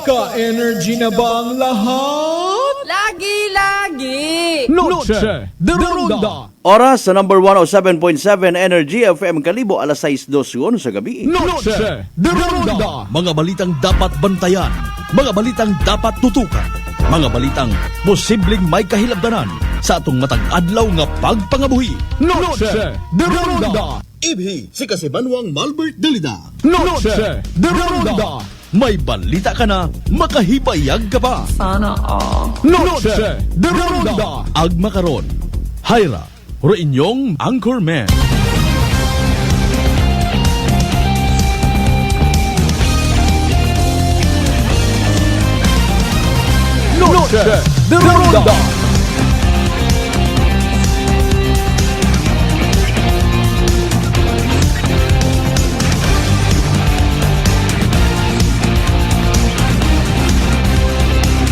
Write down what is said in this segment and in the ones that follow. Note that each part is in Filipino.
Naka-energy na ba ang lahat? Lagi-lagi! Noche de Ronda! Oras sa number 107.7 Energy FM Kalibo, alas 6:21 sa gabi. Noche de Ronda! Mga balitang dapat bantayan, mga balitang dapat tutukan, mga balitang posibleng may kahilabdanan sa atong matag adlaw nga pagpangabuhi. Noche de Ronda! Ibhi si Kasibanwang Malbert Dalida. Noche de Ronda! May balita ka na, makahibayag ka pa. Sana all. Noche de Ronda! Agma karon, Hyra, ro inyong Anchorman. Noche de Ronda!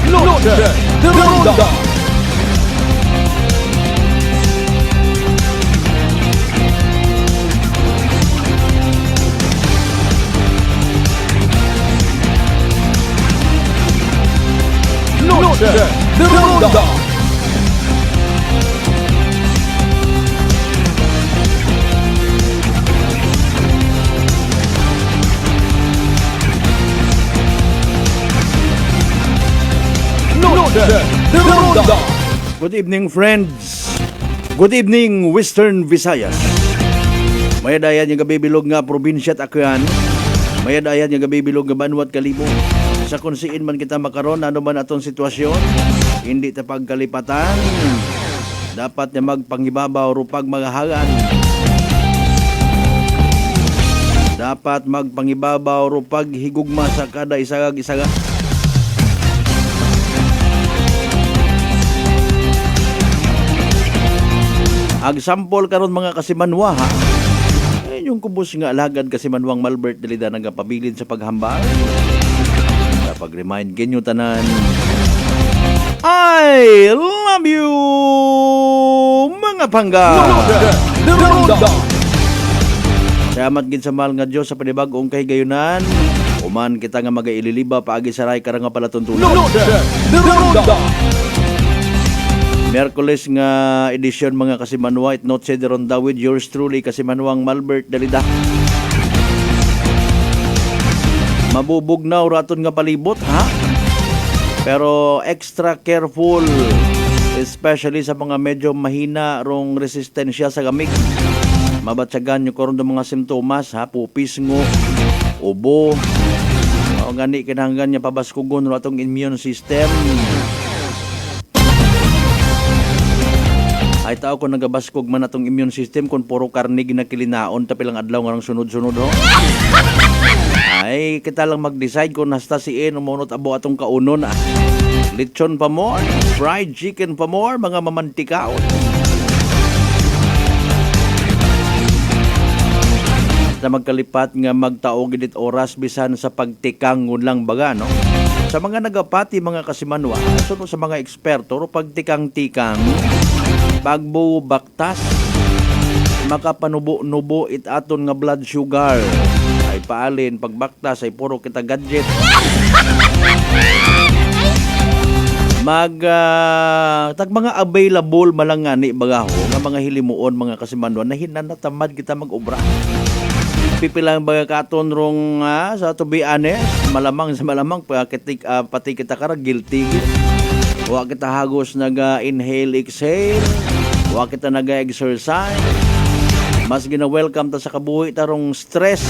Noche de Ronda! Noche de Ronda! Noche de Ronda! Good evening, friends. Good evening, Western Visayas. Mayadayan yung gabibilog nga probinsya at Akyan. Mayadayan yung gabibilog nga Banwat Kalibo. Sa kung siin man kita makaron, ano man atong sitwasyon, hindi ta pagkalipatan. Dapat na magpangibabaw rupag magahagan. Dapat magpangibabaw rupag higugma sa kada isagag-isaga. Agsampol karon mga kasimanwa ha. Yung kubos nga alagad kasimanwang Malbert Dalida nagapabilin sa paghambal. Pag-remind kinyo tanan, I love you mga pangga. Noche de Ronda! Salamat gid sa mahal nga Dios sa panibag-ong kahigayunan. Uman kita nga magaililiba paagi saray karang nga palatuntunan. Noche de Ronda! Merkules nga edisyon mga kasimanwa, it Noche de Ronda with yours truly kasimanwang Malbert Dalida. Mabubugnaw raton nga palibot ha. Pero extra careful, especially sa mga medyo mahina rong resistensya sa gamig. Mabatsagan nyo karon mga simptomas ha, pupis ngo, ubo, o gani kinahanglan niya pabaskugon ratong immune system. Ay tao kung nagabaskog man atong immune system kung puro karne ginakilinaon tapilang adlaw nga sunod-sunod ho. Ay, kita lang mag-decide kung nasta siin umunot abo atong kaunon. Lechon pa more, fried chicken pa more, mga mamantikaon. Sa magkalipat nga magtaog gidit oras bisan sa pagtikangon lang baga, no? Sa mga nagapati, mga kasimanwa, sunod sa mga eksperto, pagtikang-tikang, bagbo baktas, makapanubo-nubo itaton nga blood sugar. Ay paalin, pagbaktas ay puro kita gadget. Tag mga available malangani bagaho nga mga hilimuon mga kasimanwa na hinanatamad kita mag-obra. Pipilang baga katon rong sa to be honest, malamang sa malamang pati kita karag guilty. Wa kita hagos naga-inhale, exhale. Wa kita naga-exercise. Mas gina-welcome ta sa kabuhi tarong stress.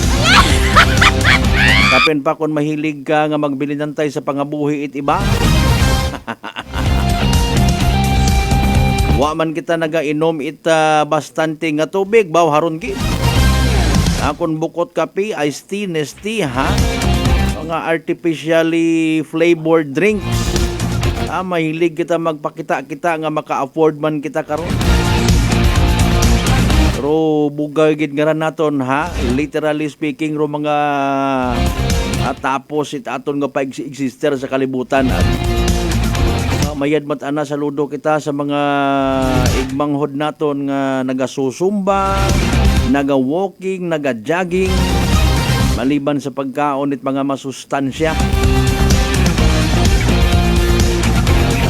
Kapin pa kung mahilig ka nga magbilinantay sa pangabuhi it iba. Wa man kita naga-inom it bastante nga tubig, baw haron gid. Akon bukot kape, iced tea, nestea ha. Mga artificially flavored drinks. Mahilig kita magpakita-kita nga maka-afford man kita karon. Pero bugay gid nga naton ha, literally speaking ro mga tapos it aton nga pa-exister sa kalibutan at mayad mat-ana saludo kita sa mga igmanghod naton nga nagasusumba, naga-walking, naga-jogging maliban sa pagkaon it mga masustansya.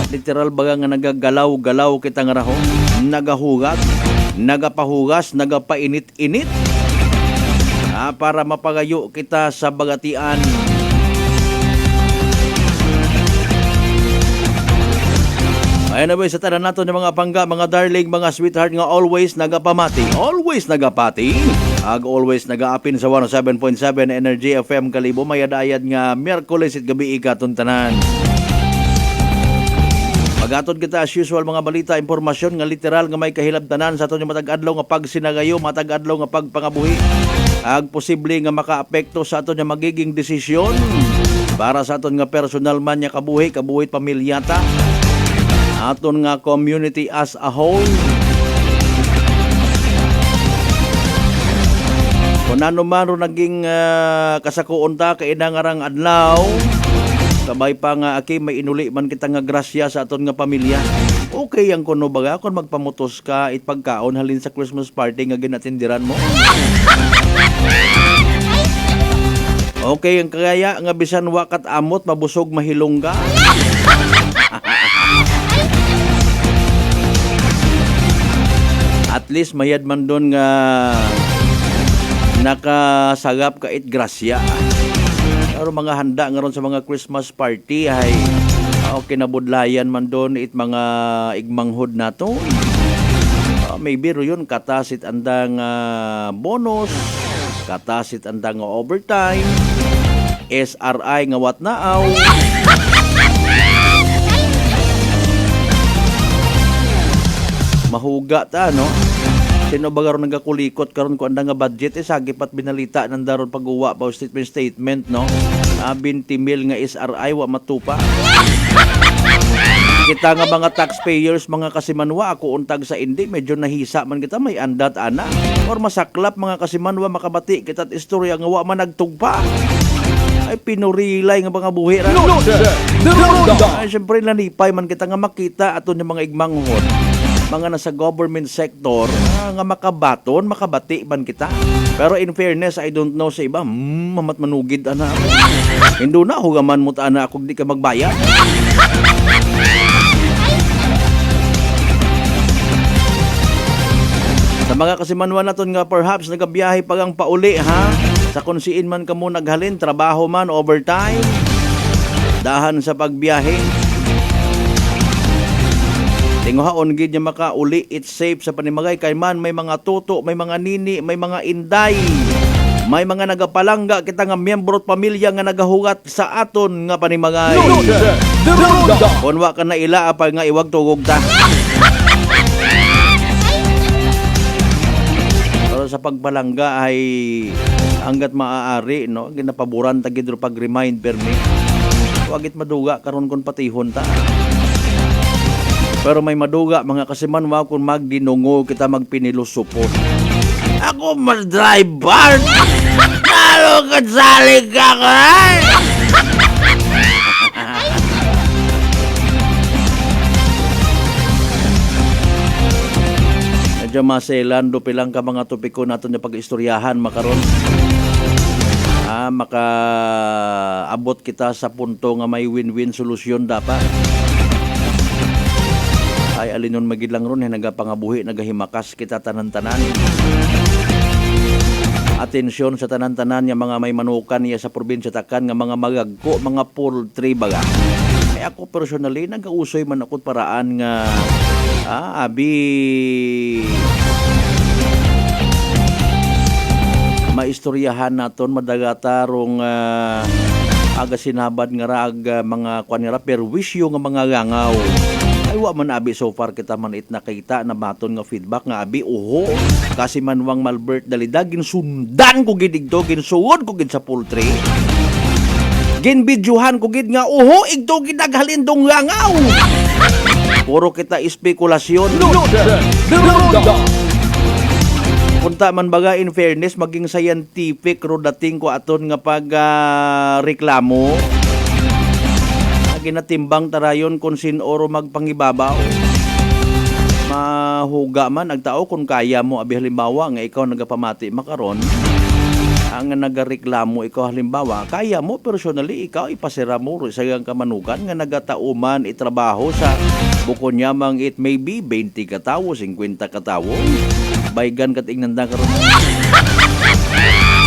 Literal baga nga nagagalaw-galaw kita nga raho, nagahugat, nagapahugas, nagapainit-init. Para mapagayo kita sa bagatian. Ayan na ba sa tanan nato ng mga pangga, mga darling, mga sweetheart nga always nagapamati. Always nagapati. Always nagaapin sa 107.7 Energy FM Kalibo. Mayadayad nga Miyerkules at gabi ikatuntanan. Magatod kita as usual mga balita, impormasyon nga literal nga may kahilabtanan sa aton yung matag-adlaw nga pagsinagayo, matag-adlaw nga pagpangabuhi. Posible nga makaapekto sa aton yung magiging desisyon para sa aton nga personal man nga kabuhi pamilyata. Aton nga community as a whole. Kung ano man ro naging kasakuon ta kay nangarang adlaw, sabay pa nga aki may inuli man kita nga grasya sa aton nga pamilya. Okay ang kuno baga kung magpamutos ka itpagkaon halin sa Christmas party nga ginatindiran mo. Okay ang kaya nga bisan wakat amot mabusog mahilongga. At least mayad man doon nga nakasagap ka it grasya. Pero mga handa nga ron sa mga Christmas party ay kinabudlayan man doon it mga igmanghod na to. Maybe ro yun katasit andang bonus, katasit andang overtime, SRI nga wat naaw. Mahuga ta, no? Sino ba karon nagakulikot karon ko anda nga budget sagipat binalita nang daron pag-uwa pa statement, no? 20 mil nga SRI wa matupa. Kita nga mga taxpayers, mga kasimanwa, ako untag sa indi, medyo nahisa man kita, may andat ana. Or masaklap mga kasimanwa, makabati kita't istorya nga wa man nagtugpa. Ay pinurilay nga mga buhi ra. Ay syempre nanipay man kita nga makita aton yung mga igmanghon. Mga nasa government sector nga makabaton, makabati man kita. Pero in fairness, I don't know sa iba, mamat manugid ana. Hindo na hugaman mo ta ana kung di ka magbayad. Sa mga kasimanwa naton nga perhaps nagabiyahe pagang pauli ha. Sa kunsiin man kamo naghalin, trabaho man, overtime, dahan sa pagbiyahe. Tinguhaon gid niya makauli, it's safe sa panimagay kay man may mga tuto, may mga nini, may mga inday, may mga nagapalangga kita nga miyembro at pamilya nga nagahugat sa aton nga panimagay. Kung wa ka na ila apay nga iwag tugog ta. Pero sa pagpalangga ay hanggat maaari, no, ginapaboran ta gid pag remind permi. Wagit maduga karon kon patihon ta. Pero may maduga mga kasimanwa kung magdinungo kita magpinilusupot. Ako mag-driver! Nalo ka salig ka kay! Medyo maselando pilang ka mga topiko natin na pag-istoryahan makaron. Makaabot kita sa punto nga may win-win solusyon dapat. Ay alinon magilang ron nagapangabuhi nagahimakas kita tanan-tanan. Atensyon sa tanan-tanan nga mga may manukan niya sa probinsya takan nga mga magagko, mga poultry baga. Ay ako personally nagausoy man ako paraan nga maistoryahan naton madagatarong aga sinabad nga rag mga kwanira perwisyo nga mga gangaw. Ay wa man abi so far kita man it nakita na baton nga feedback nga abi uho kasi manwang Malbert Dalida ginsundan ko gid igto ginsuod ko gid sa poultry. Ginbidyuhan ko gid nga uho igto ginaghalindong langaw. Puro kita espekulasyon. Punta man baga in fairness maging scientific ro dating ko aton nga pag reklamo. Ginatimbang tarayon kung sinoro magpangibabaw. Mahuga man agtao kung kaya mo abi halimbawa nga ikaw nagapamati makaron. ang nagareklamo ikaw halimbawa, kaya mo personally ikaw ipasira mo sa iyang kamanukan nga nagatauman itrabaho sa bukod nyamang it may be 20 katawo, 50 katawo. Baygan ka tingnanda karon.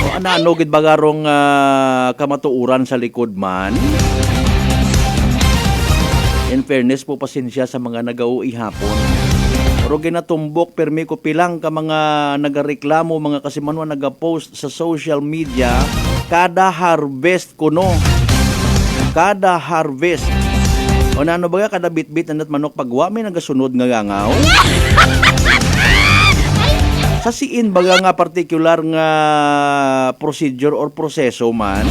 O ano gid bagarong kamatuuran sa likod man. In fairness po, pasensya sa mga nag-auwi hapon. Pero ginatumbok, permi ko pilang ka mga nagareklamo, mga kasimanwa nag-post sa social media, kada harvest ko no. Kada harvest. O na ano ba kada bit-bit na manok pagwa, may nagasunod nga gangaw. Sa siin baga nga particular nga procedure or proseso man,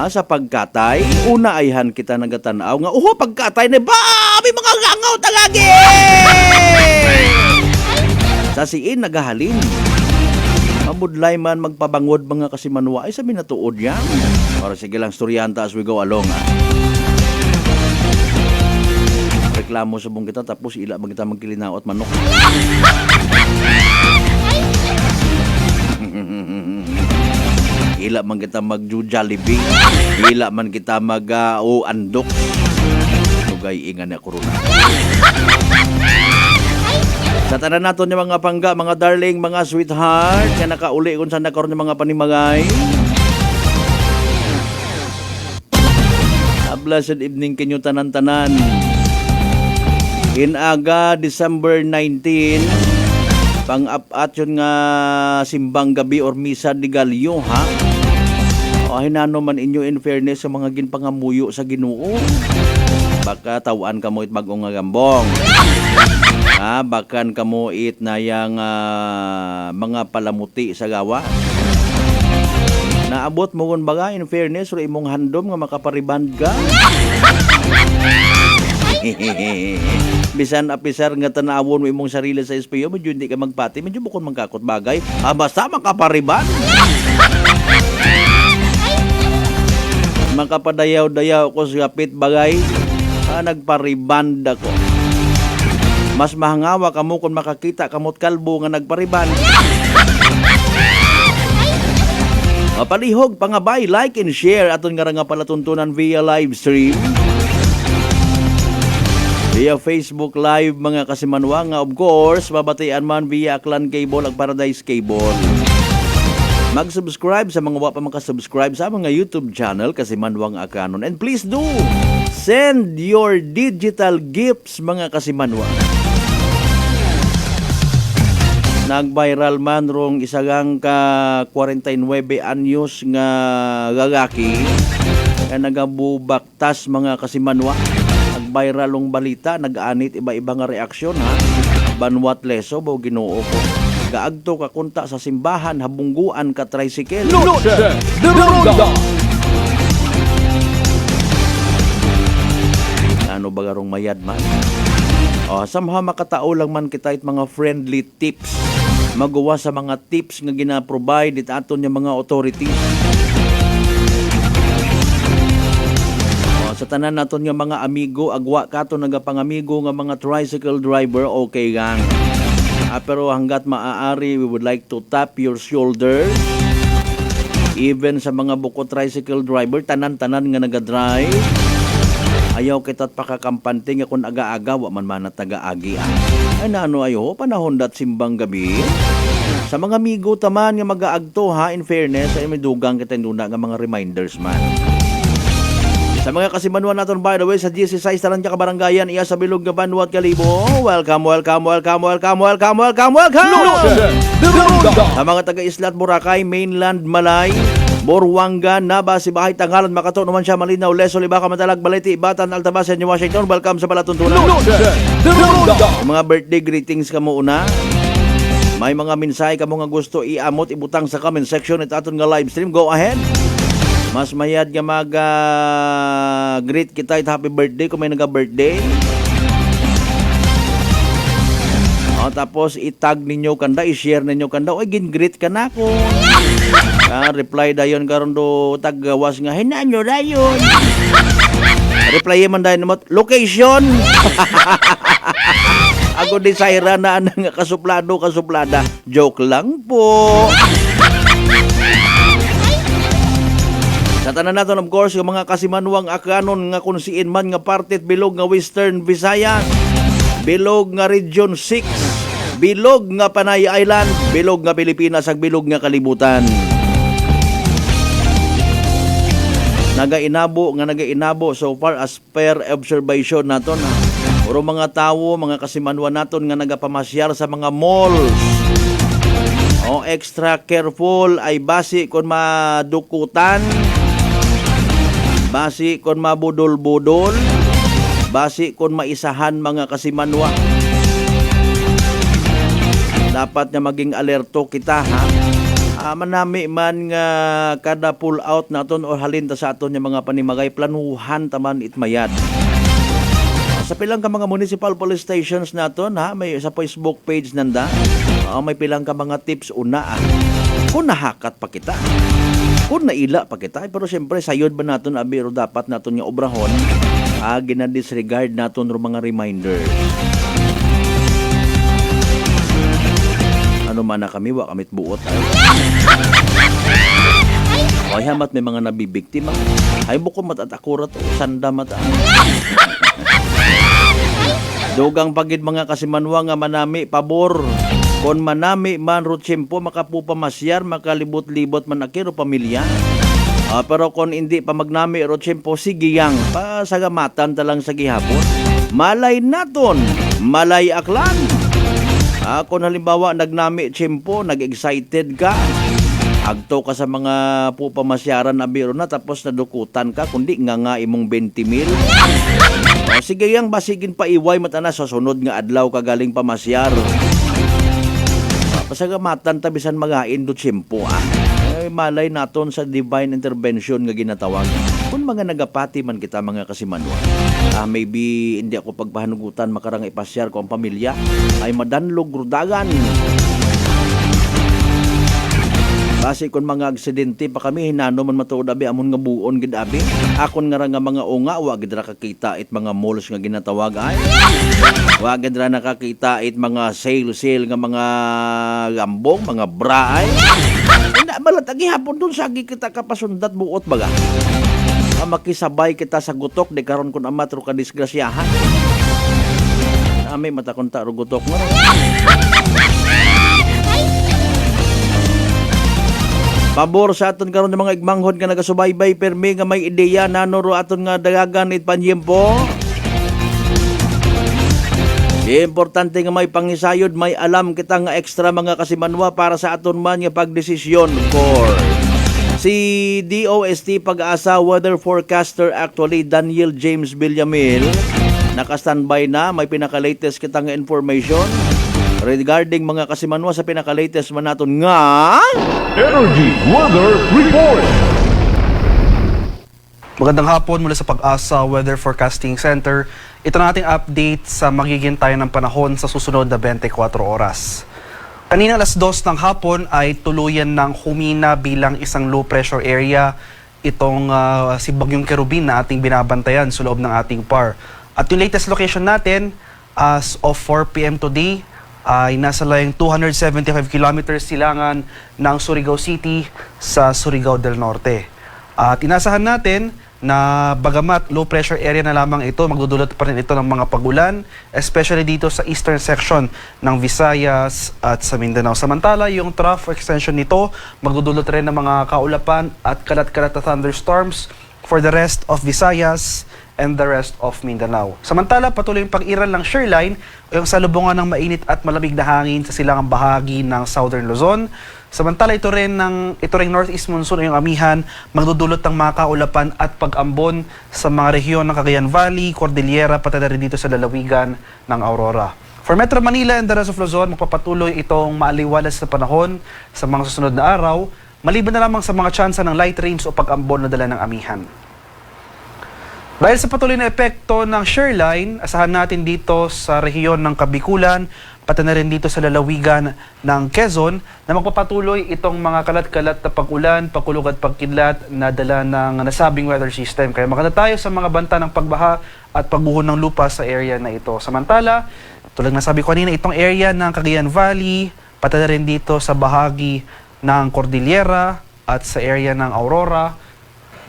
sa pagkatay, una ayhan kita nagatanaw nga, pagkatay na ba? May mga langaw talagi! Sa siin, nagahalin. Mamudlay man magpabangod mga kasimanwa, ay sabi na tuod yan. Para sige lang storyanta as we go along. Reklamo sa buong kita, tapos ila bang kita magkilinaot manok. Ila man kita mag-Jollibee, ila man kita mag-andok. Tugay ingan na corona. Sa tanan naton yung mga pangga, mga darling, mga sweetheart, nga nakauli kung saan nakaroon yung mga panimagay. A blessed evening kinyo tanan-tanan. Inaga, December 19, pang-apat yun nga simbang gabi or misa di Galyo, ha? O hinano man inyo in fairness sa mga ginpangamuyo sa Ginoo. Baka tawaan kamo it bagong nga gambong. Ha, bakan kamo it na yang mga palamuti sa gawa. Naabot mo kun baga in fairness or imong handom nga makapariband ka. Bisan apisar nga tanawon mo imong sarili sa espeyo, medyo hindi ka magpati, medyo bukod magkakot bagay. Basta makapariban. Makapadayaw-dayaw ko sa kapit bagay, nagpariban ako. Mas mahangawa kamo kung makakita kamot kalbo nga nagpariban. Palihog, pangabay, like and share aton nga palatuntunan via live stream. Via Facebook Live mga kasimanwa nga of course babatian man via Aklan Cable ag Paradise Cable. Mag-subscribe sa mga wa pa maka-subscribe sa mga YouTube channel Kasimanwang Akanon, and please do send your digital gifts mga kasimanwa. Nag-viral man rong isagang ka 49 anyos nga gagaki nga nagabubaktas mga kasimanwa. Viralong balita, nag-anit iba-iba nga reaksyon, ha? Banwat leso, bo Ginoo ko. Gaagto ka kunta sa simbahan, habungguan ka tricycle. Noche de Ronda. Ano ba garong mayad man? Somehow makatao lang man kita it mga friendly tips. Magawa sa mga tips nga gina-provide it aton yung mga authorities. Sa tanan naton nga mga amigo, agwa kato nagapangamigo nga mga tricycle driver, okay gang. Pero hanggat maaari, we would like to tap your shoulder. Even sa mga buko tricycle driver, tanan-tanan nga nagadrive. Ayaw kita't pakakampante nga kung aga-aga, wa man at taga-agi. Ay naano ayo, panahon dat simbang gabi. Sa mga amigo taman nga mag-aagto, ha, in fairness, ay may dugang kita nuna nga mga reminders man. Sa mga kasimanuan natin, by the way, sa GC Size Talan ka Kabarangayan, iya sa Bilog nga Banwat Kalibo. Welcome. Noche de Ronda. Sa mga taga-Islat Boracay, Mainland, Malay, Borwanga, Naba, Sibahay, Tangalan, Makato, naman siya, Malinaw, Leso, Libaka, Matalag, Balete, Batan, Altabasan, New Washington. Welcome sa Palatuntunan. Noche de Ronda. Mga birthday greetings ka mo una. May mga mensahe ka mo nga gusto iamot, ibutang sa comment section at aton nga live stream. Go ahead. Mas mayad nga mag-greet kita at happy birthday kung may naga-birthday. Tapos itag ninyo kanda, i-share ninyo kanda. Oy, gin-greet ka na ko. Reply dayon karon do taggawas nga, hinanyo dayon. Reply man dayon mo, location. Ako di sayra na nga kasuplada. Joke lang po. Sa tanan naton of course, yung mga kasimanwang akanon nga kung siin man nga partit bilog nga Western Visayas, bilog nga Region 6, bilog nga Panay Island, bilog nga Pilipinas, ag bilog nga kalibutan. Nagainabo so far as per observation naton. Puro mga tawo, mga kasimanwa naton nga nagapamasyar sa mga malls. O extra careful ay basi kon madukutan, basi kon mabudol-budol, basi kon maisahan mga kasimanwa. Dapat nga maging alerto kita ha. Manami man nga kada pull out naton o halinta sa aton yung mga panimagay planuhan taman itmayad. Sa pilang ka mga municipal police stations naton ha, may sa Facebook page nanda. May pilang ka mga tips una kung nahakat pa kita, kung naila pa kita, pero siyempre sayod ba naton abiro dapat naton nga obrahon, ginadisregard naton ro mga reminders. Ano man na kami, wa kamit buot ay hamat may mga nabibiktima. Ay buko matatakurat o sanda mata. Dugang pagid mga kasimanwa nga manami pabor. Kon manami man rutsimpo makapupamasyar, makalibot-libot man akiro pamilya. Pero kon hindi pa magnami rutsimpo sigiyang pasagamatan talang sa gihapon. Malay naton, malay aklan. Kung halimbawa nagnami tsimpo, nag-excited ka, agto ka sa mga pupamasyaran na biro na tapos nadukutan ka, kundi nga imong 20,000. Sige yang basigin pa iway matana sa sunod nga adlaw ka galing pamasyar. Pasagamatan tabisan magain do tsimpo Ay malay naton sa divine intervention nga ginatawag. Kung mga nagapati man kita mga kasimanwa, maybe hindi ako pagpahanugutan makarang ipasyar ko ang pamilya, ay madanlog rudagan. Basi kung mga aksidente pa kami, hinano man matuod abi, amon nga buon gid abi. Akon nga nga mga unga, wag gid ra kakita it mga malls nga ginatawag ay. Wag gid ra nakakita it mga sale nga mga gambong, mga bra ay. Ina balat agi hapon dun sa agi kita kapasundat buot baga. Makisabay kita sa gutok di karon kun amat ro ka disgrasyahan. Ami mata kon ta ro gutok mo. Pabor sa aton karon ng mga igmanghod nga nagasubaybay permi nga may ideya nano ro aton nga dagagan it panyempo. Importante nga may pangisayod, may alam kita nga extra mga kasimanwa para sa aton man nga pagdesisyon for si DOST Pag-asa Weather Forecaster actually Daniel James Villamil naka-standby na, may pinaka-latest kita nga information regarding mga kasimanwa sa pinaka-latest man naton nga Energy Weather Report. Magandang hapon mula sa Pag-asa Weather Forecasting Center. Ito na ating update sa magiging tayo ng panahon sa susunod na 24 oras. Kanina alas 2 ng hapon ay tuluyan ng humina bilang isang low pressure area itong si Bagyong Kerubin na ating binabantayan sa loob ng ating PAR. At yung latest location natin as of 4 p.m. today ay nasa layang 275 kilometers silangan ng Surigao City sa Surigao del Norte. At inasahan natin na bagamat low pressure area na lamang ito, magdudulot pa rin ito ng mga pagulan, especially dito sa eastern section ng Visayas at sa Mindanao. Samantala, yung trough extension nito, magdudulot rin ng mga kaulapan at kalat-kalat na thunderstorms for the rest of Visayas and the rest of Mindanao. Samantala, patuloy yung pag-iral ng shoreline o yung salubungan ng mainit at malamig na hangin sa silangang bahagi ng Southern Luzon. Samantala, ito rin northeast monsoon o yung amihan, magdudulot ng mga kaulapan at pag-ambon sa mga rehiyon ng Cagayan Valley, Cordillera, pati na rin dito sa lalawigan ng Aurora. For Metro Manila and the rest of Luzon, magpapatuloy itong maaliwalas na panahon sa mga susunod na araw, maliban na lamang sa mga tsansa ng light rains o pag-ambon na dala ng amihan. Dahil sa patuloy na epekto ng shoreline, asahan natin dito sa rehiyon ng Kabikulan, pati na rin dito sa lalawigan ng Quezon, na magpapatuloy itong mga kalat-kalat na pag-ulan, pagkulog at pagkidlat na dala ng nasabing weather system. Kaya maganda tayo sa mga banta ng pagbaha at pagbuho ng lupa sa area na ito. Samantala, Tulad na sabi ko kanina, itong area ng Cagayan Valley, pati na rin dito sa bahagi ng Cordillera at sa area ng Aurora.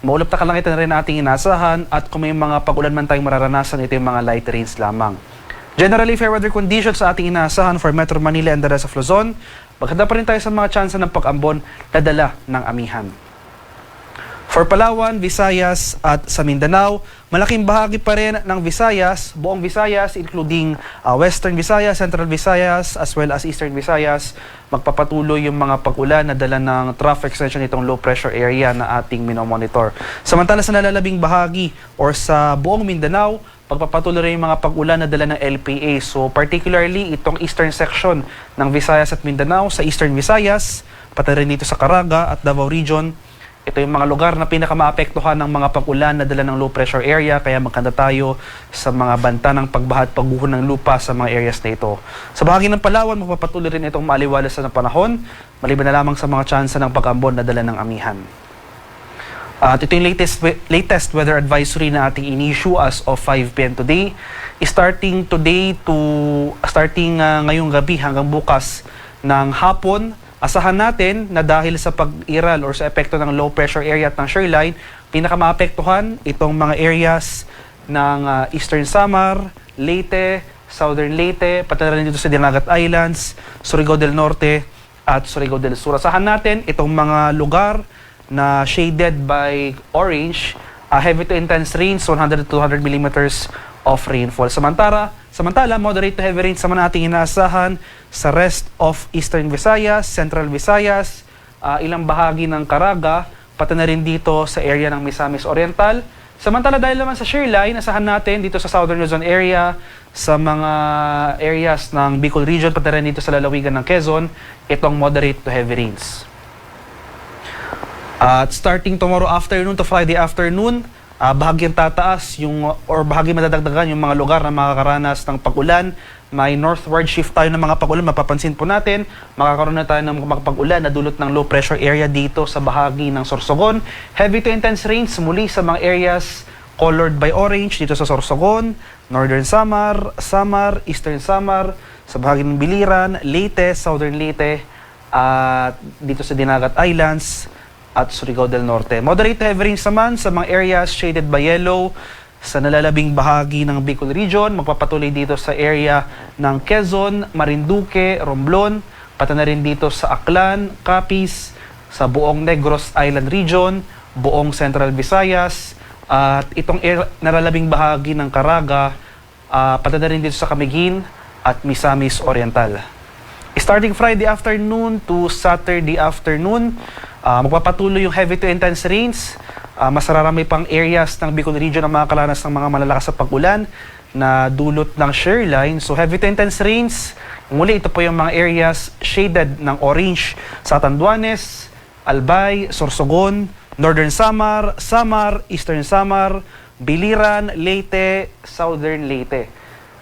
Maulap na kalangitan na rin ating inasahan at kung may mga pag-ulan man tayong mararanasan, ito yung mga light rains lamang. Generally, fair weather conditions sa ating inaasahan for Metro Manila and the rest of Luzon. Maghanda pa rin tayo sa mga tsansa ng pag-ambon na dala ng amihan. For Palawan, Visayas at sa Mindanao, malaking bahagi pa rin ng Visayas, buong Visayas including Western Visayas, Central Visayas as well as Eastern Visayas, magpapatuloy yung mga pag-ulan na dala ng trough extension itong low pressure area na ating minomonitor. Samantala sa nalalabing bahagi or sa buong Mindanao, pagpapatuloy rin yung mga pag-ulan na dala ng LPA. So particularly itong eastern section ng Visayas at Mindanao, sa Eastern Visayas, pati rin dito sa Caraga at Davao Region. Ito yung mga lugar na pinakamaapektuhan ng mga pag-ulan na dala ng low pressure area, kaya magkanda tayo sa mga banta ng pagbaha at pagguho ng lupa sa mga areas na ito. Sa bahagi ng Palawan, magpapatuloy rin itong maaliwalas na panahon, maliban na lamang sa mga tsansa ng pag-ambon na dala ng amihan. At ito yung latest weather advisory na ating in-issue as of 5 p.m. today. Starting ngayong gabi hanggang bukas ng hapon, asahan natin na dahil sa pag-iral or sa epekto ng low pressure area at ng shoreline, pinakamaapektuhan itong mga areas ng Eastern Samar, Leyte, Southern Leyte, pati na rin dito sa Dinagat Islands, Surigao del Norte at Surigao del Sur. Asahan natin itong mga lugar na shaded by orange, heavy to intense rains, 100 to 200 millimeters of rainfall. Samantala, moderate to heavy rains naman ating inaasahan sa rest of Eastern Visayas, Central Visayas, ilang bahagi ng Caraga, pati na rin dito sa area ng Misamis Oriental. Samantala, dahil naman sa shoreline, asahan natin dito sa Southern Luzon area, sa mga areas ng Bicol Region, pati rin dito sa lalawigan ng Quezon, itong moderate to heavy rains. At starting tomorrow afternoon to Friday afternoon, bahagyang tataas or bahagyang madadagdagan yung mga lugar na makakaranas ng pag-ulan. May northward shift tayo ng mga pag-ulan. Mapapansin po natin, makakaroon na tayo ng mga pag-ulan na dulot ng low pressure area dito sa bahagi ng Sorsogon. Heavy to intense rains muli sa mga areas colored by orange dito sa Sorsogon, Northern Samar, Eastern Samar, sa bahagi ng Biliran, Leyte, Southern Leyte, at dito sa Dinagat Islands at Surigao del Norte. Moderate to heavy rains naman sa mga areas shaded by yellow sa nalalabing bahagi ng Bicol Region. Magpapatuloy dito sa area ng Quezon, Marinduque, Romblon, pati na rin dito sa Aklan, Capiz, sa buong Negros Island Region, buong Central Visayas, at itong nalalabing bahagi ng Caraga, pati na rin dito sa Camiguin at Misamis Oriental. Starting Friday afternoon to Saturday afternoon, magpapatuloy yung heavy to intense rains. Masararami pang areas ng Bicol Region ang makakaranas ng mga malalakas na pag-ulan na dulot ng shoreline. So heavy to intense rains, muli ito po yung mga areas shaded ng orange sa Tanduanes, Albay, Sorsogon, Northern Samar, Eastern Samar, Biliran, Leyte, Southern Leyte.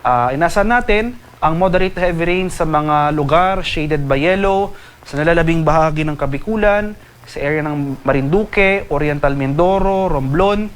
Inasahan natin ang moderate to heavy rain sa mga lugar shaded by yellow, sa nalalabing bahagi ng Kabikulan, sa area ng Marinduque, Oriental Mindoro, Romblon,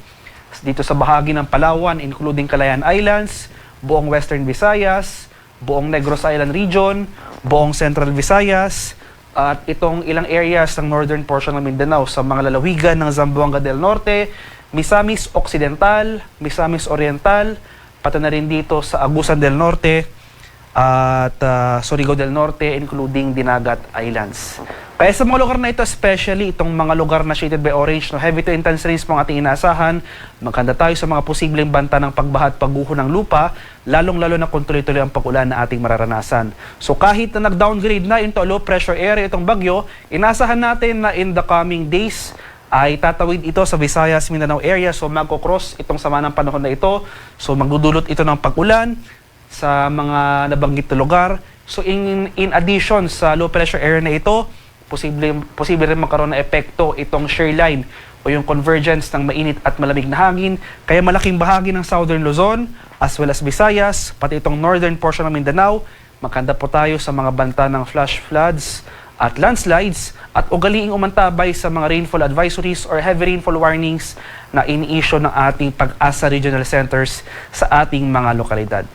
dito sa bahagi ng Palawan including Calayan Islands, buong Western Visayas, buong Negros Island Region, buong Central Visayas, at itong ilang areas ng northern portion ng Mindanao sa mga lalawigan ng Zamboanga del Norte, Misamis Occidental, Misamis Oriental, pati na rin dito sa Agusan del Norte, at Surigao del Norte including Dinagat Islands. Kaya sa mga lugar na ito, especially itong mga lugar na shaded by orange, no, heavy to intense rains po ang ating inaasahan. Magkanda tayo sa mga posibleng banta ng pagbaha at pagguho ng lupa, lalong-lalo na kung tuloy-tuloy ang pag-ulan na ating mararanasan. So kahit na nag-downgrade na into low pressure area itong bagyo, inaasahan natin na in the coming days ay tatawid ito sa Visayas, Mindanao area. So magkocross itong sama ng panahon na ito. So magdudulot ito ng pag-ulan sa mga nabanggit na lugar. So in addition sa low pressure area na ito, posible rin magkaroon ng epekto itong shoreline o yung convergence ng mainit at malamig na hangin. Kaya malaking bahagi ng Southern Luzon as well as Visayas, pati itong northern portion ng Mindanao, magkanda po tayo sa mga banta ng flash floods at landslides at ugaliing umantabay sa mga rainfall advisories or heavy rainfall warnings na ini-issue ng ating Pag-asa Regional Centers sa ating mga lokalidad.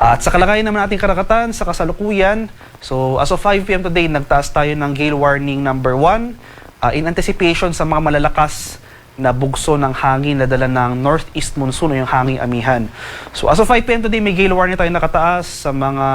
At sa kalagayan naman ating karagatan, sa kasalukuyan, so as of 5 p.m. today, nagtaas tayo ng gale warning number 1 in anticipation sa mga malalakas na bugso ng hangin na dala ng northeast monsoon o yung hanging amihan. So as of 5 p.m. today, may gale warning tayo nakataas sa mga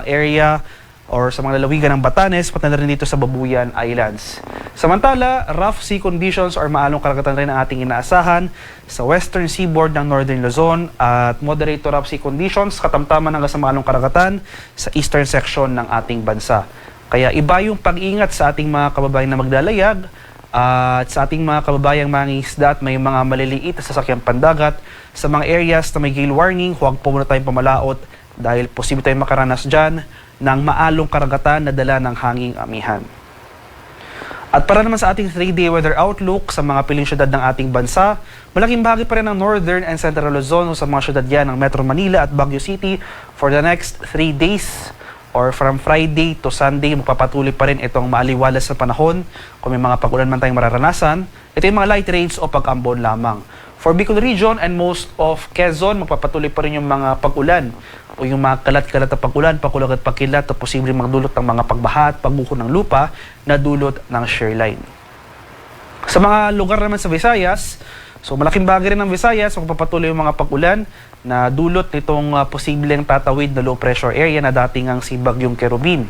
area or sa mga lalawigan ng Batanes, pati na rin dito sa Babuyan Islands. Samantala, rough sea conditions or maalong karagatan rin ang ating inaasahan sa western seaboard ng Northern Luzon at moderate to rough sea conditions, katamtaman hanggang sa maalong karagatan sa eastern section ng ating bansa. Kaya iba yung pag-ingat sa ating mga kababayan na maglalayag at sa ating mga kababayang mangingisda at may mga maliliit na sasakyang pandagat sa mga areas na may gale warning, huwag po muna tayong pamalaot dahil posible tayong makaranas dyan ng maalong karagatan na dala ng hanging amihan. At para naman sa ating 3-day weather outlook sa mga piling syudad ng ating bansa, malaking bahagi pa rin ng Northern and Central Luzon o sa mga syudad yan ng Metro Manila at Baguio City for the next 3 days or from Friday to Sunday, magpapatuloy pa rin itong maaliwalas na panahon. Kung may mga pag-ulan man tayong mararanasan, ito yung mga light rains o pag-ambon lamang. For Bicol Region and most of Quezon, magpapatuloy pa rin yung mga pag-ulan o yung mga kalat-kalat na pag-ulan, pakulag at pagkilat na posibleng magdulot ng mga pagbaha at pagbuko ng lupa na dulot ng shear line. Sa mga lugar naman sa Visayas, so malaking bagay rin ng Visayas, magpapatuloy yung mga pag-ulan na dulot nitong posibleng tatawid na low pressure area na dating ang si Bagyong Kerubin.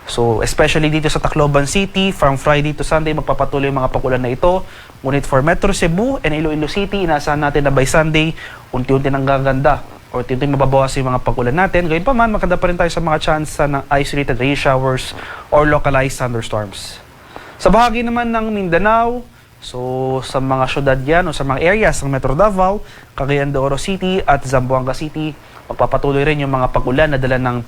So especially dito sa Tacloban City, from Friday to Sunday, magpapatuloy yung mga pag-ulan na ito. Ngunit for Metro Cebu and Iloilo City, inaasahan natin na by Sunday, unti-unti nang gaganda o unti-unti mababawas yung mga pag-ulan natin. Gayun pa man, maganda pa rin tayo sa mga chance ng isolated rain showers or localized thunderstorms. Sa bahagi naman ng Mindanao, so sa mga syudad yan o sa mga areas ng Metro Davao, Cagayan de Oro City at Zamboanga City, magpapatuloy rin yung mga pag-ulan na dala ng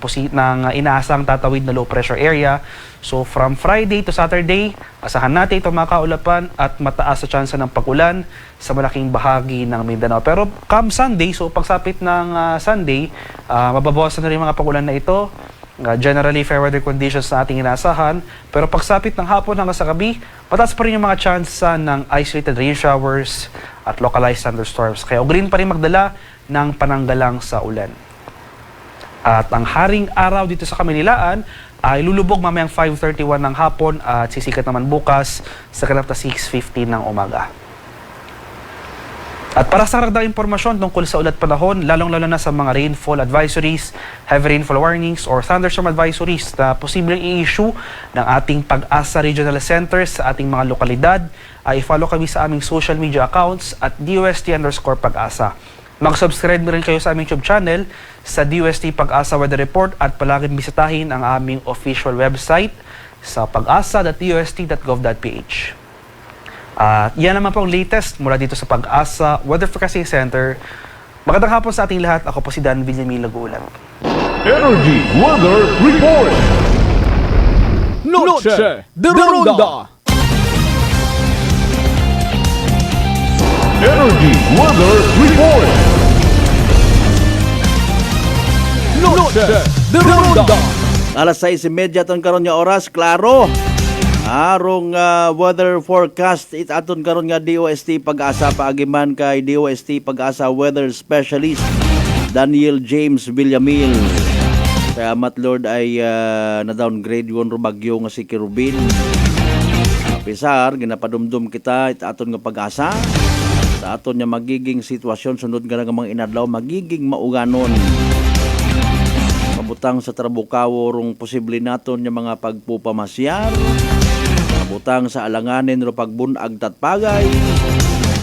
inaasang tatawid na low pressure area. So from Friday to Saturday, asahan natin itong mga kaulapan at mataas sa tsansa ng pag-ulan sa malaking bahagi ng Mindanao. Pero come Sunday, so pagsapit ng Sunday, mababawasan na rin yung mga pag-ulan na ito. Generally, fair weather conditions na ating inaasahan. Pero pagsapit ng hapon hanggang sa gabi, mataas pa rin yung mga tsansa ng isolated rain showers at localized thunderstorms. Kaya ugalin pa rin magdala ng pananggalang sa ulan. At ang haring araw dito sa Kaminilaan ay lulubog mamayang 5:31 ng hapon at sisikat naman bukas sa kanap na 6:15 ng umaga. At para sa karagdagang impormasyon tungkol sa ulat panahon, lalong-lalo na sa mga rainfall advisories, heavy rainfall warnings, or thunderstorm advisories na posibleng i-issue ng ating Pag-asa Regional Centers sa ating mga lokalidad, ay follow kami sa aming social media accounts at DOST_Pag-asa. Mag-subscribe rin kayo sa aming YouTube channel sa DOST Pag-asa Weather Report at palaging bisitahin ang aming official website sa pag-asa.dost.gov.ph. At yan naman po ang latest mula dito sa Pag-asa Weather Forecasting Center. Magandang hapon sa ating lahat. Ako po si Dan Villamil Lagulan. Energy Weather Report. Noche de Ronda. Energy Weather Report. Noche de Ronda. Alas 6:30 ton karon nga oras, klaro. Arong weather forecast it aton karon nga DOST Pag-asa paagiman kay DOST Pag-asa Weather Specialist Daniel James Villamil. Kaya Lord ay na-downgrade yun rumagyo nga si Kerubin. Pisar, ginapadumdum kita it aton nga pag-asa. Sa aton nga magiging sitwasyon sunod nga mga inadlaw magiging mauganon. Pabutang sa trabukawo rong posible naton nga mga pagpupamasyar. Butang sa alanganin ro pagbunag tatpagay,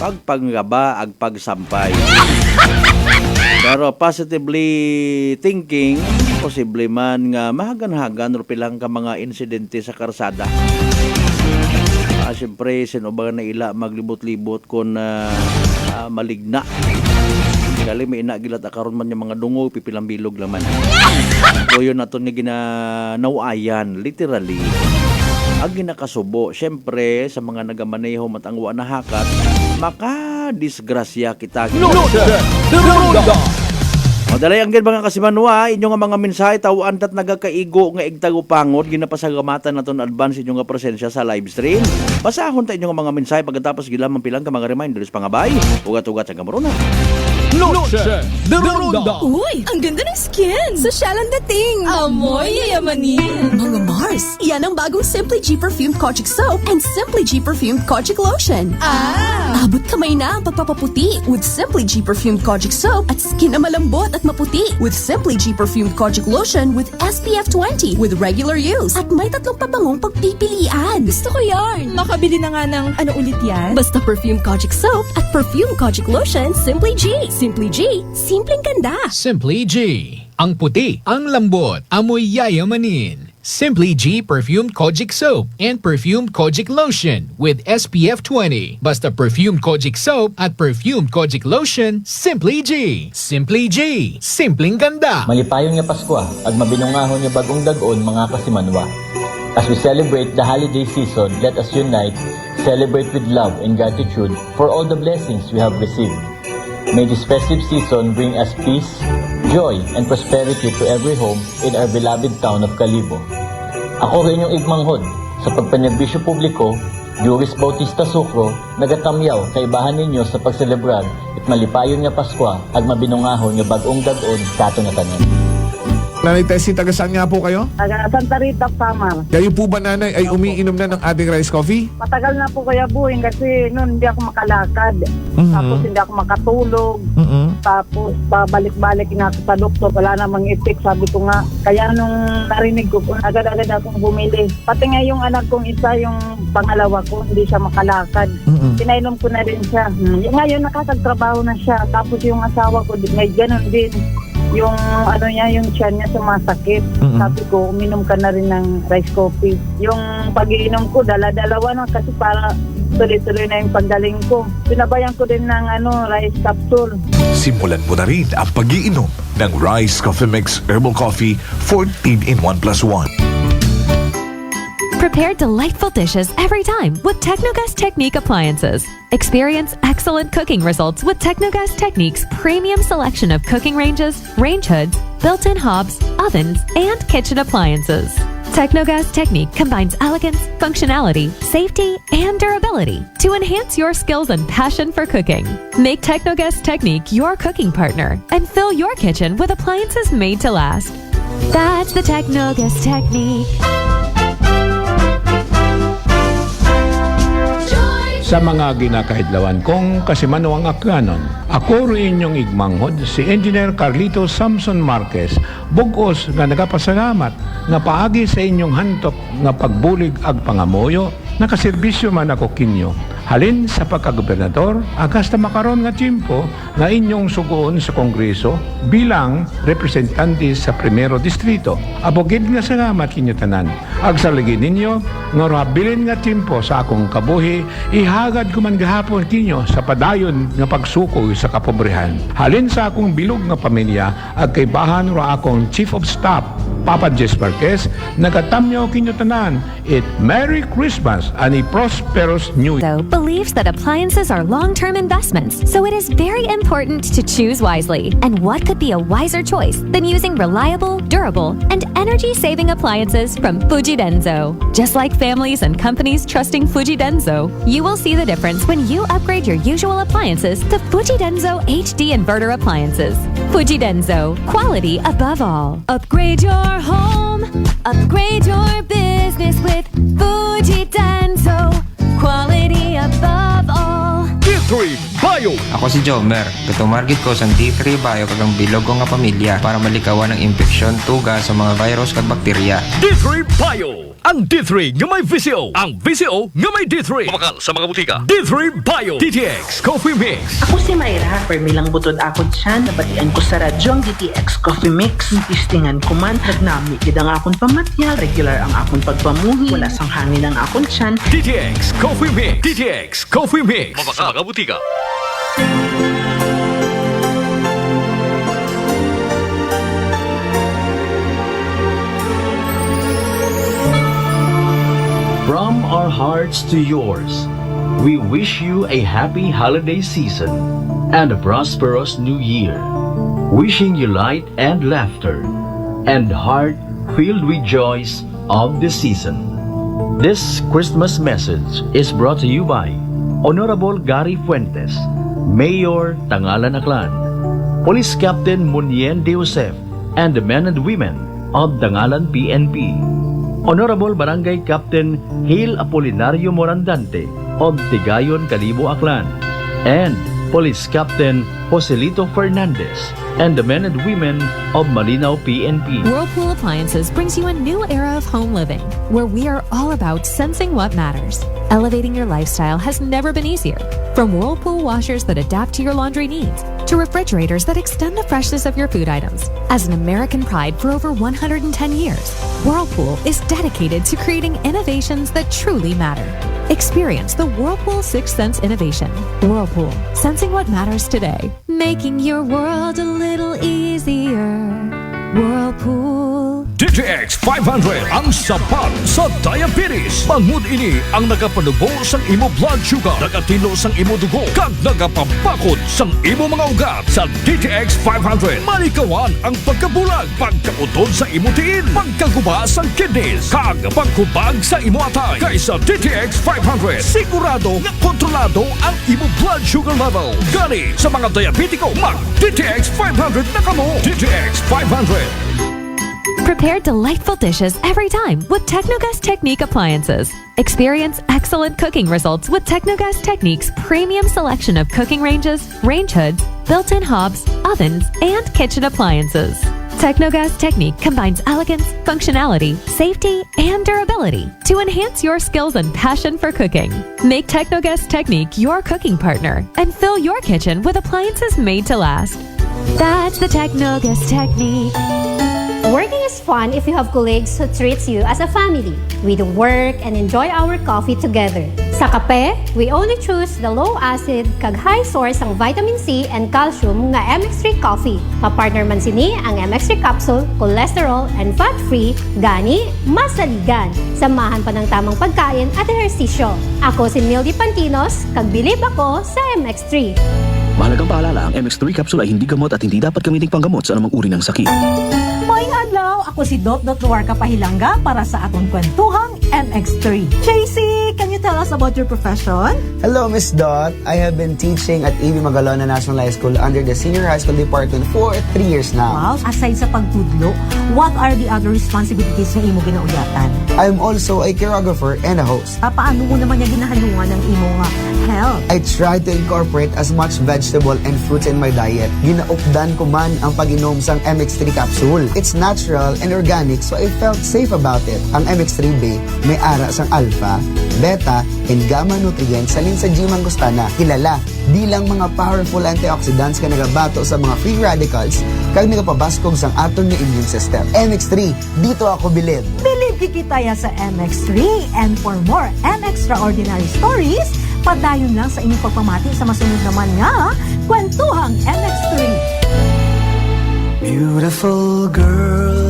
pagpanggaba ag pagsampay. Pero positively thinking, posible man nga mahagan-hagan ro pilang ka mga insidente sa karsada. Siyempre, sino ba na ila maglibot-libot kung maligna. Kali may inagilat akaron man yung mga dungo, pipilang bilog laman. So yun nato ni ginanawayan, literally. Ang ginakasubo, syempre, sa mga nagamaneho matangwa na hakat, makadisgrasya kita. Noche de Ronda. Madalay ang mga kasimanwa, inyo nga mga mensahe, tawaan tat nagakaigo nga igtagupangod, ginapasagamatan naton advance inyo nga presensya sa live stream. Pasahon ta inyo nga mga mensahe, pagkatapos gilamang pilang ka mga reminders pangabay, ugat-ugat sa gamuruna. Noche de Ronda. Uy, ang ganda ng skin! Sosyal ang dating! Amoy yayamanin. Mga Mars, yan ang bagong Simply G Perfumed Kojic Soap and Simply G Perfumed Kojic Lotion. Ah! Abot kamay na ang pagpapaputi with Simply G Perfumed Kojic Soap at skin na malambot at maputi with Simply G Perfumed Kojic Lotion with SPF 20 with regular use. At may 3 pabangong pagpipilian. Gusto ko yarn! Makabili na nga ng ano ulit yan? Basta Perfumed Kojic Soap at Perfumed Kojic Lotion, Simply G. Simply G, simpleng ganda. Simply G. Ang puti, ang lambot, amoy yayamanin. Simply G Perfumed Kojic Soap and Perfumed Kojic Lotion with SPF 20. Basta Perfumed Kojic Soap at Perfumed Kojic Lotion, Simply G. Simply G. Simpleng ganda. Malipayong nga Pasko at mabinungahon nga bagong dag-on mga kasimanwa. As we celebrate the holiday season, let us unite, celebrate with love and gratitude for all the blessings we have received. May this festive season bring us peace, joy, and prosperity to every home in our beloved town of Calibo. Ako rin yung igmanghod sa pagpanerbisyo publiko, Juris Bautista Sucro, nagatamyaw kaibahan ninyo sa pagselebrar at malipayon nga Pasko at mabinungahon nga bagong dag-on kato na tanan. Nanay Tessie, taga saan nga po kayo? Taga Santa Rita, Samar. Kayo po ba, nanay, ay umiinom na ng ating rice coffee? Matagal na po kaya buhin kasi noon hindi ako makalakad. Tapos hindi ako makatulog. Tapos pabalik-balik na ako sa doktor. Wala namang effect. Sabi ko nga, kaya nung narinig ko, agad-agad akong bumili. Pati nga yung anak kong isa, yung pangalawa ko, hindi siya makalakad. Pinainom ko na rin siya. Ngayon nakakagtrabaho na siya. Tapos yung asawa ko, may ganun din. Yung ano niya, yung tiyan niya sumasakit. Sabi ko, uminom ka na rin ng rice coffee. Yung pag-iinom ko, dala-dalawa na kasi para tuloy-tuloy na yung paggaling ko. Pinabayan ko din ng rice capsule. Simulan mo na rin ang pag-iinom ng Rice Coffee Mix Herbal Coffee 14 in 1+1. Prepare delightful dishes every time with Technogas Technique appliances. Experience excellent cooking results with Technogas Technique's premium selection of cooking ranges, range hoods, built-in hobs, ovens, and kitchen appliances. Technogas Technique combines elegance, functionality, safety, and durability to enhance your skills and passion for cooking. Make Technogas Technique your cooking partner and fill your kitchen with appliances made to last. That's the Technogas Technique. Sa mga ginakahidlawan kong kasimanuang akyanon, ako rin inyong igmanghod si Engineer Carlito Samson Marquez, bugos nga nagapasalamat nga paagi sa inyong hantok nga pagbulig ag pangamoyo, nakaserbisyo man ako kinyo. Halin sa pagkagobernador, agasta makaron nga tiyempo nga inyong sugoon sa Kongreso bilang representante sa Primero Distrito. Abogid nga salamat kinyo tanan. Agsaligid ninyo, nga rabilin nga tiyempo sa akong kabuhi, ihagad ko man gahapon kinyo sa padayon nga pagsukoy sa kapobrehan. Halin sa akong bilog nga pamilya, ag kaibahan ra akong Chief of Staff, Papa Jess Marquez, nagatamyaw kinyo tanan. Merry Christmas and a prosperous New Year. Believes that appliances are long-term investments, so it is very important to choose wisely. And what could be a wiser choice than using reliable, durable, and energy-saving appliances from Fujidenzo? Just like families and companies trusting Fujidenzo, you will see the difference when you upgrade your usual appliances to Fujidenzo HD inverter appliances. Fujidenzo, quality above all. Upgrade your home, upgrade your business with Fujidenzo. Quality above all. D3 Bio. Ako si Jomer. Katumargit ko sa D3 Bio kagang bilog ko nga pamilya para malikawan ng infeksyon, tuga sa mga virus kag bakterya. D3 Bio. Ang D3 nga may VCO. Ang VCO nga may D3. Pumakal sa mga butika. D3 Bio. DTX Coffee Mix. Ako si Mayra. Permilang butod ako dyan. Nabatian ko sa radyo ang DTX Coffee Mix. Tistingan ko man. Nagnami gid ang akong pamatyal. Regular ang akong pagpamuhi. Wala sang hangin ang akong tiyan. DTX Coffee Mix. DTX Coffee Mix. Pumakal sa mga butika. From our hearts to yours, we wish you a happy holiday season and a prosperous new year. Wishing you light and laughter and heart filled with joys of the season. This Christmas message is brought to you by Honorable Gary Fuentes, Mayor Tangalan Aklan, Police Captain Munien De Josef, and the men and women of Dangalan PNP. Honorable Barangay Captain Hale Apolinario Morandante of Tigayon, Calibo, Aklan, and Police Captain Joselito Fernandez, and the men and women of Malinaw PNP. Whirlpool Appliances brings you a new era of home living, where we are all about sensing what matters. Elevating your lifestyle has never been easier. From Whirlpool washers that adapt to your laundry needs, to refrigerators that extend the freshness of your food items. As an American pride for over 110 years, Whirlpool is dedicated to creating innovations that truly matter. Experience the Whirlpool Sixth Sense innovation. Whirlpool, sensing what matters today. Making your world a little easier. Whirlpool. DTX 500 ang sapat sa diabetes. Bangod ini ang nagapanubo sang imo blood sugar, nagatilo sang imo dugo, kag nagapapakod sang imo mga ugat. Sa DTX 500, malikawan ang pagkabulag, pagkautod sa imo tiil, pagkaguba sang kidneys, kag pagkubag sa imo atay. Kaysa DTX 500, sigurado nga kontrolado ang imo blood sugar level. Gani sa mga diabetiko, mag DTX 500 na kamo. DTX 500. Prepare delightful dishes every time with Technogas Technique appliances. Experience excellent cooking results with Technogas Technique's premium selection of cooking ranges, range hoods, built-in hobs, ovens, and kitchen appliances. Technogas Technique combines elegance, functionality, safety, and durability to enhance your skills and passion for cooking. Make Technogas Technique your cooking partner and fill your kitchen with appliances made to last. That's the Technogas Technique. Working is fun if you have colleagues who treats you as a family. We do work and enjoy our coffee together. Sa kape, we only choose the low-acid kag high source ang vitamin C and calcium nga MX3 coffee. Mapartner man sini ang MX3 capsule, cholesterol, and fat-free, gani, masaligan. Samahan pa ng tamang pagkain at ehersisyo. Ako si Mildy Pantinos, kag bilib ako sa MX3. Mahalagang paalala, ang MX3 capsule ay hindi gamot at hindi dapat gamiting panggamot sa anumang uri ng sakit. Maayong adlaw, ako si Dot Luarca Pahilanga para sa atong kwentuhang MX3. JC, can you tell us about your profession? Hello, Miss Dot. I have been teaching at A.B. Magalona National High School under the Senior High School Department for 3 years now. Wow, aside sa pagtudlo, what are the other responsibilities na imo ginauyatan? I'm also a choreographer and a host. Paano mo naman niya ginahalungan ng imo health? I try to incorporate as much vegetable and fruits in my diet. Ginaupdan ko man ang pag-inom sang MX3 capsule. It's natural and organic, so I felt safe about it. Ang MX3B may ara sang alpha, beta, and gamma nutrients salin sa G. mangostana. Kilala bilang mga powerful antioxidants ka nagabato sa mga free radicals kag nagapabaskog sang aton nga immune system. MX3, dito ako bilib. Bilib kikitaya sa MX3, and for more extraordinary stories, padayon lang sa inyong pagpamati sa masunod naman nga kwentuhang MX3. Beautiful girl.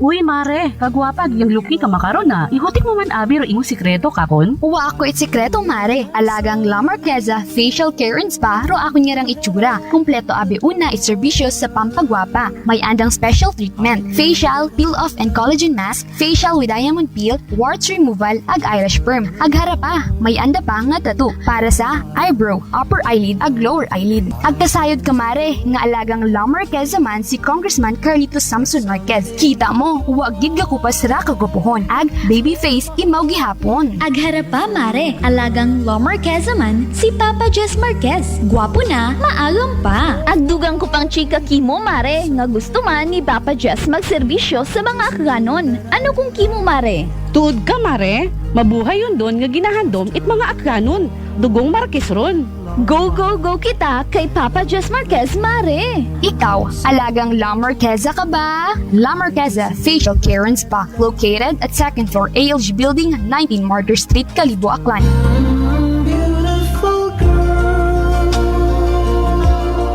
Uy, mare, kagwapag yung luki ka makaron na. Ihutik mo man abi ro imong sikreto kakon. Uwa ako sikreto, mare. Alagang La Marqueza Facial Care and Spa ro ako niyarang itsura. Kumpleto abi una iserbisyo sa pampagwapa. May andang special treatment, facial, peel-off and collagen mask, facial with diamond peel, warts removal, ag eyelash perm. Ag harapa, may anda pa nga tattoo para sa eyebrow, upper eyelid, ag lower eyelid. Ag kasayod ka, mare, nga alagang La Marqueza man si Congressman Carlito Samson Marquez. Kita mo, huwag gid ka kupas ra kagupuhon. Ag baby face imaw gihapon. Ag harapa, mare, alagang La Marqueza man si Papa Jess Marquez. Gwapo na, maagam pa. Ag dugang ko pang chika kimo, mare, nga gusto man ni Papa Jess magserbisyo sa mga akganon. Ano kung kimo, mare? Tuod ka, mare. Mabuhay yun doon nga ginahandom it mga akganon. Dugong Marquez ron. Go, go, go kita kay Papa Jess Marquez, mare! Ikaw, alagang La Marqueza ka ba? La Marqueza Facial Care and Spa, located at 2nd floor ALG Building, 19 Martyr Street, Calibo, Aklan.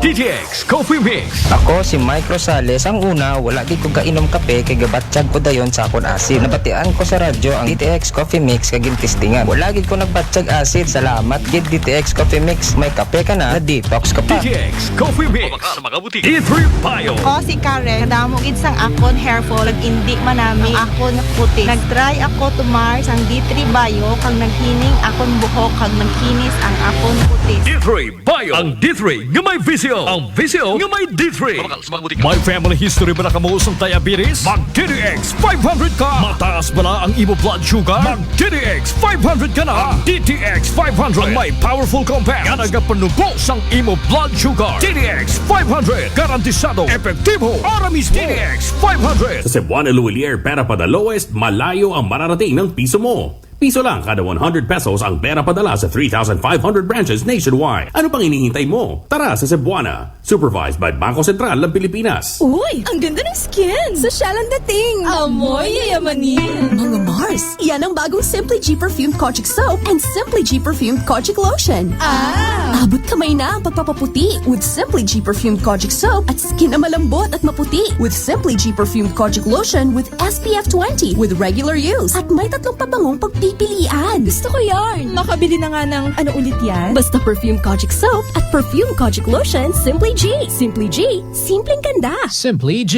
DTX Coffee Mix. Ako si Mike Rosales. Ang una, wala di ko kainom kape kay gabatsyag ko dayon sa akon asid. Nabatian ko sa radyo ang DTX Coffee Mix kagin testingan. Wala gid ko nagbatsyag asid. Salamat gid DTX Coffee Mix. May kape ka na detox ka pa. DTX Coffee Mix. Sa mga butik. D3 Bio. Ako si Karen. Kadamo gid sang akon hair fall. Nag-indi manami akon puti. Nag-try ako tumar sang D3 Bio kang naghining akon buhok kag nagkinis ang akon puti. D3 Bio. Ang D3 nga may vision. ang bisyo nga may D3. May family history ba na kamo sa diabetes? Mag DTX 500 ka. Mataas ba ang imo blood sugar? Mag DTX 500 ka na. Ang DTX 500 ang may powerful compounds nga nagapanubo sang imo blood sugar. DTX 500 garantisado epektibo para mismo. DTX 500 Sa Cebuana Luwilier, pera pa the lowest, malayo ang mararating ng piso mo. Piso lang kada 100 pesos ang pera padala sa 3,500 branches nationwide. Ano pang hinihintay mo? Tara sa Cebuana. Supervised by Bangko Sentral ng Pilipinas. Uy, ang ganda ng skin! Sosyal ang dating! Amoy yayamanin! Mga Mars, yan ang bagong Simply G Perfumed Kojic Soap and Simply G Perfumed Kojic Lotion. Abot kamay na ang pagpapaputi with Simply G Perfumed Kojic Soap at skin na malambot at maputi with Simply G Perfumed Kojic Lotion with SPF 20 with regular use at may 3 pabangong pagpipilian. Gusto ko yarn! Makabili na nga ng ano ulit yan? Basta Perfume Kojic Soap at Perfume Kojic Lotion, Simply G. Simply G, simpleng ganda. Simply G.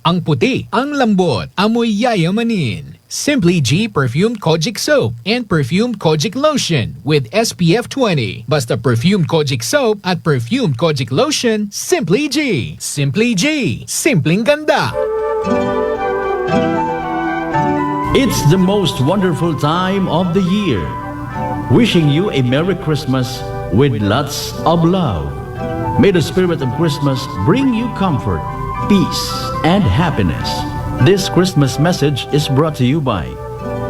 Ang puti, ang lambot, amoy yayamanin. Simply G Perfumed Kojic Soap and Perfumed Kojic Lotion with SPF 20. Basta Perfumed Kojic Soap at Perfumed Kojic Lotion, Simply G. Simply G, simpleng ganda. It's the most wonderful time of the year. Wishing you a Merry Christmas with lots of love. May the spirit of Christmas bring you comfort, peace, and happiness. This Christmas message is brought to you by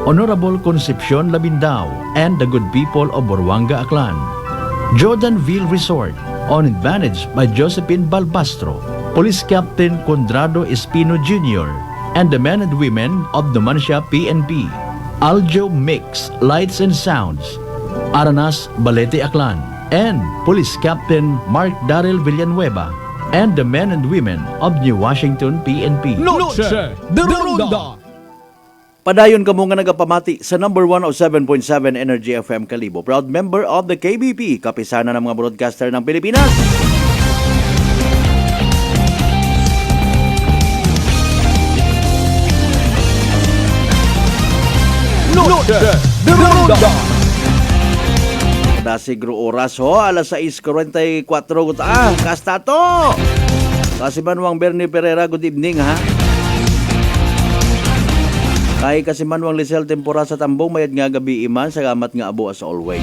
Honorable Concepcion Labindao and the good people of Boruanga, Aklan. Jordanville Resort, on advantage by Josephine Balbastro, Police Captain Condrado Espino Jr., and the men and women of the Mansha PNP. Aljo Mix, Lights and Sounds, Aranas Balete Aklan, and Police Captain Mark Darrell Villanueva, and the men and women of New Washington PNP. Noche de Ronda. Padayon kamo nga nagapamati sa number 107.7 Energy FM Kalibo. Proud member of the KBP, kapisana ng mga broadcaster ng Pilipinas. Noche de Ronda. Dasigro oras ho, alas 6:44 kasta to. Kasi Manuang Bernie Pereira, good evening ha. Kay kasi Manuang Lisel Tempora sa Tambong, mayad nga gabi iman, salamat nga abo as always.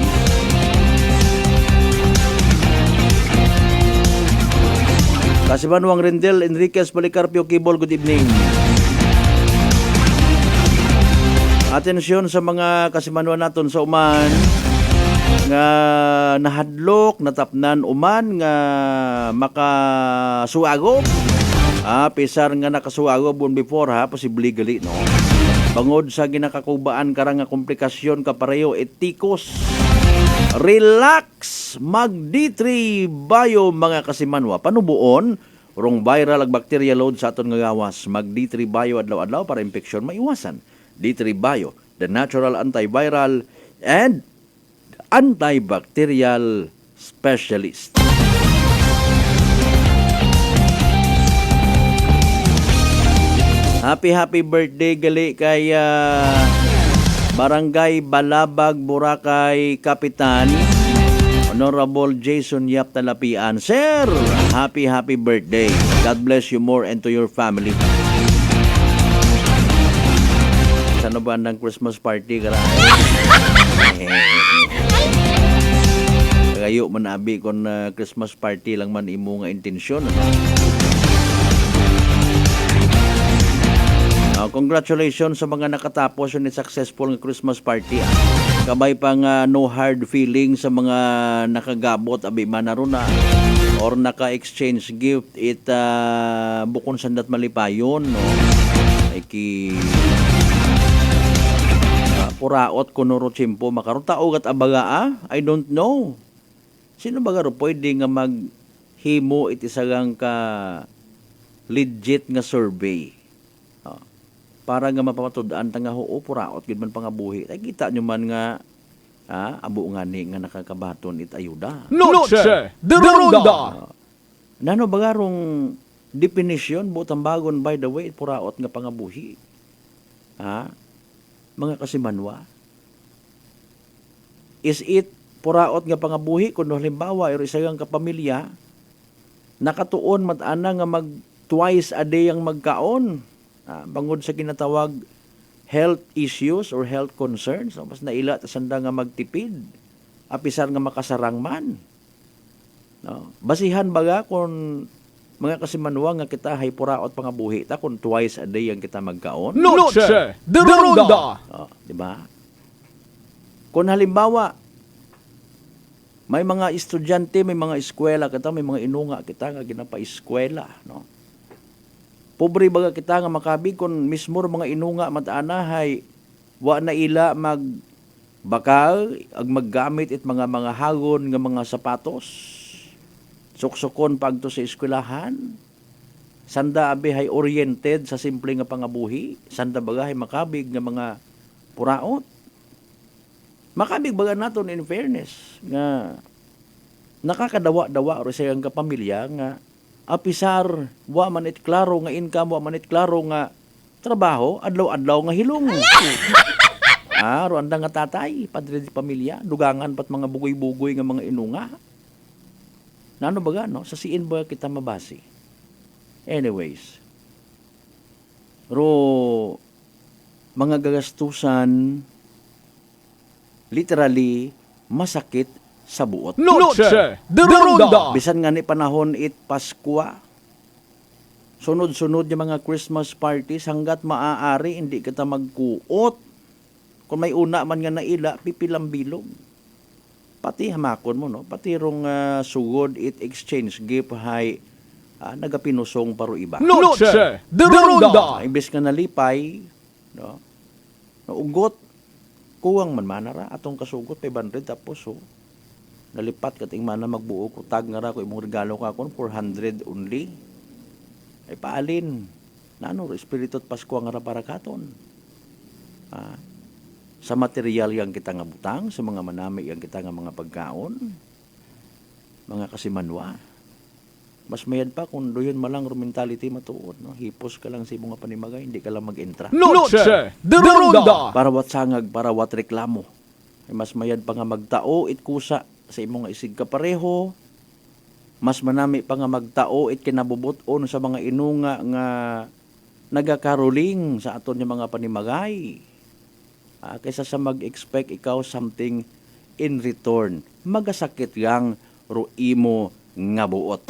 Kasi Manuang Rendel Enriquez Policarpio Kibol, good evening. Atensyon sa mga kasimanuan naton sa uman nga nahadlok, natapnan uman nga makasuago. Pisar nga nakasuago buwan before ha, posible gali no. Bangod sa ginakakubaan karang nga komplikasyon kapareho etikos. Relax, mag D3 Bio mga kasimanwa. Panubuon, rong viral ag bacteria load sa aton nga gawas. Mag D3 Bio adlaw-adlaw para infeksyon maiwasan. D3 Bio, the natural antiviral and antibacterial specialist. Happy birthday gali kay Barangay Balabag, Boracay Kapitan Honorable Jason Yap Talapian. Sir, happy birthday. God bless you more and to your family. Ano ba ng Christmas party ka rin? Kayo manabi kung Christmas party lang man imo nga intensyon. Congratulations sa mga nakatapos ni successful nga Christmas party. Kabay pang no hard feeling sa mga nakagabot abi manaruna or naka-exchange gift it bukon sandat malipayon no. Ay ki puraot kunuro chimpo makarutao gat abaga I don't know. Sino ba garo pwede nga maghimo iti sagang ka legit nga survey? Para nga mapapatudan ta nga oo puraot gid man pangabuhi. Ay kita nyo man nga abo nga ni nga nakakabaton it ayuda. Noche de Ronda. Nano ba garong definition butang bagon by the way puraot nga pangabuhi? Mga kasimanwa, is it puraot nga pangabuhi kung halimbawa iro isagang kapamilya nakatuon matana nga mag twice a day ang magkaon. Bangod sa kinatawag health issues or health concerns. Mas naila sanda nga magtipid. Apisar nga makasarang man. No? Basihan baga kung mga kasimanwa nga kita hay puraot pang buhi ta kung twice a day ang kita magkaon. Noche de Ronda. Di ba? Kung halimbawa may mga estudyante, may mga eskwela kita, may mga inunga kita nga ginapa-eskwela, no? Pobre baga kita nga makabig kung mismo mga inunga matanahay wa na ila magbakal ag maggamit it mga hagon nga mga sapatos. Suksukon pagto sa eskwelahan. Sanda abi hay oriented sa simple nga pangabuhi. Sanda baga hay makabig nga mga puraot. Makabig baga naton in fairness nga nakakadawa-dawa ro sa iyang kapamilya nga apisar wa man it klaro nga income, wa man it klaro nga trabaho, adlaw-adlaw nga hilong. Ro anda nga tatay, padre di pamilya, dugangan pat mga bugoy-bugoy nga mga inunga. Nano baga, no? Sa siin ba kita mabasi? Anyways, mga gagastusan, literally, masakit sa buot. Noche de Ronda. Bisan nga ni panahon it Paskwa, sunod-sunod yung mga Christmas parties, hanggat maaari, hindi kita magkuot. Kung may una man nga naila, pipilang bilog. Pati hamakon mo, no? Pati rong sugod it exchange gift hay nagapinusong paro iba. Noche de Ronda. Imbes nga nalipay, no? Naugot, kuwang man manara, atong kasugot, 500 tapos, nalipat kating mana magbuo ko, tag nga ra ko, imong regalo ka kon 400 only. Ay paalin, nano, espiritu at Pasko nga ra para katon. Sa material yang kita nga butang, sa mga manami yang kita nga mga pagkaon, mga kasimanwa. Mas mayad pa kung doon malang mentality matuod, no? Hipos ka lang sa imong panimagay, hindi ka lang mag-entra. Noche de Ronda. Para wat sangag, para wat reklamo. Ay mas mayad pa nga magtao it kusa sa imong isig kapareho. Mas manami pa nga magtao it kinabubuton sa mga inunga nga nagakaroling sa aton nga mga panimagay. Kaysa sa mag-expect ikaw something in return. Magasakit yang ruimo nga buot.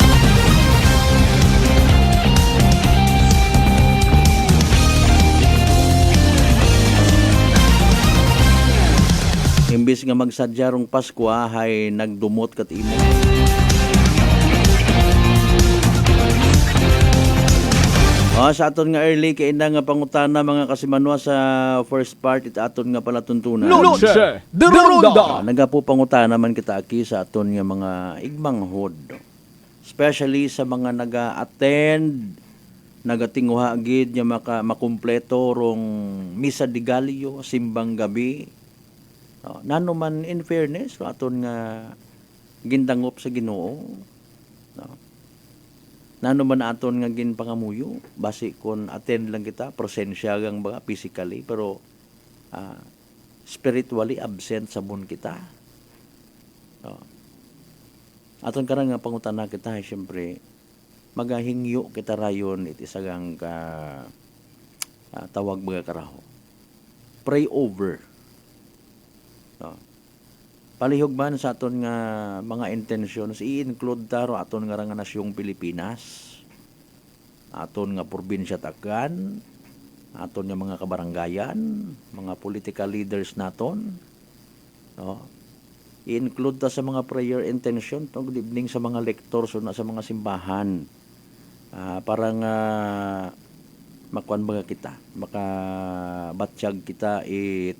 Imbis nga magsadya rong Pasko hay nagdumot kat imo. Sa aton nga early kay ina nga pangutana mga kasimanwa sa first part it aton nga pala tuntunan. Noche de Ronda. Nagapo pangutana man kita aki sa aton nga mga igmanghod. Especially sa mga naga-attend, nagatinguha gid nga makumpleto rong misa di Gallo, simbang gabi. Nano man in fairness aton nga gindangop sa Ginoo. Nano man aton nga ginpangamuyo, basi kon attend lang kita, presensya gang baga physically, pero spiritually absent sa bun kita. Aton karang nga pangutana kita, siyempre, magahingyo kita rayon, it isagang tawag baga karaho. Pray over. Palihog man sa aton nga mga intentions, i-include taro aton nga nasyong Pilipinas, aton nga probinsya Tagan, aton nga mga kabaranggayan, mga political leaders naton, no? I-include ta sa mga prayer intention, good evening sa mga lectors na sa mga simbahan, para nga makuan baga kita, makabatsyag kita it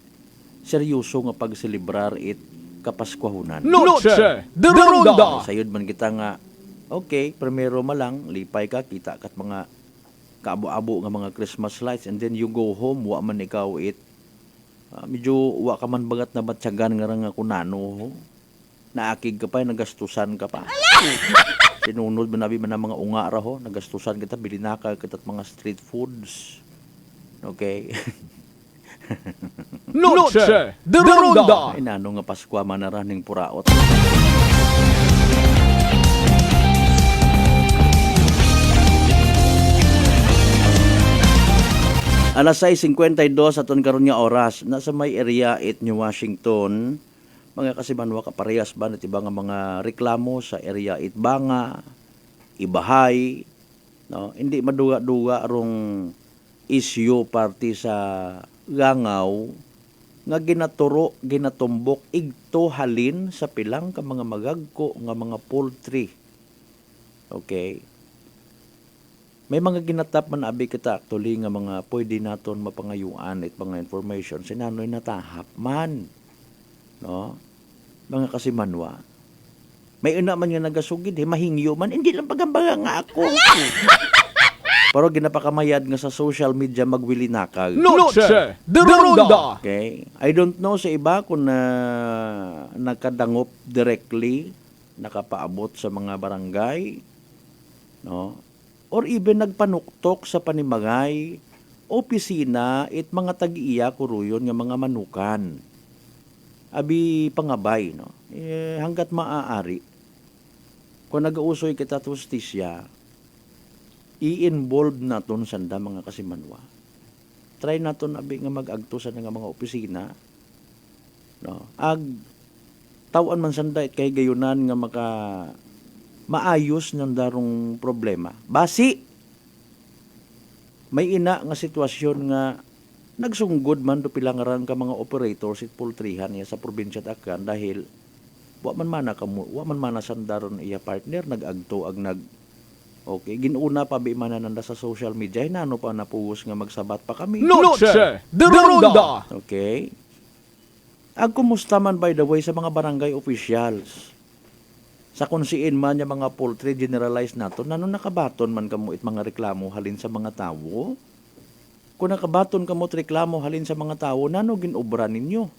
seryoso nga pagselebrar it kapaskwahunan. Noche de Ronda. Sayod man kita nga, okay, primero malang, lipay ka, kita kat mga kaabo-abo nga mga Christmas lights, and then you go home, wa man ikaw it, medyo wa ka man bagat na batsyagan nga nga kunano, naakig ka pa, nagastusan ka pa. Sinunod man nabi man ang mga unga raho, nagastusan kita, bilinaka kita at mga street foods. Okay? Noche de Ronda. Ay nano nga Pasko manaraning puraot. Alas 6:52 aton karon nga oras nasa may area 8 New Washington. Mga kasimanwa kaparehas ba niti nga mga reklamo sa area 8 Banga, Ibahay, no? Hindi maduga-duga rong issue party sa Gangaw nga ginaturo, ginatumbok igto halin sa pilang ka mga magagko nga mga poultry. Okay? May mga ginatap man abi kita actually nga mga pwede naton mapangayuan at mga information sinanoy natahap man. No? Mga kasimanwa. May una man nga nagasugid, mahingyo man, hindi lang pagambaga nga ako. Pero ginapakamayad nga sa social media magwilinakag. Noche de Ronda. Okay. I don't know sa iba kung nakadangop directly, nakapaabot sa mga barangay, no? Or even nagpanuktok sa panimagay, opisina, it mga tag-iya kuruyon nga mga manukan. Abi pangabay, no? Hanggat maaari, kung nag-uusoy kita to justisya, i-involve naton sanda mga kasimanwa. Try naton abi nga mag-agto sa nga mga opisina, no? Tawan man sanda it kay gayunan nga maayos ng darong problema. Basi, may ina nga sitwasyon nga nagsunggod man do pilangaran ka mga operators it poultryhan niya sa probinsya Aklan dahil wa man mana sandaron iya partner nag-agto okay, ginuna pa bi manananda sa social media hinano pa napuwos nga magsabat pa kami. Noche de Ronda. Okay. Kumusta man by the way sa mga barangay officials? Sa kunsiin man yung mga poultry generalize nato, nano nakabaton man kamo it mga reklamo halin sa mga tawo? Kung nakabaton kamo it reklamo halin sa mga tawo, nano ginobra ninyo?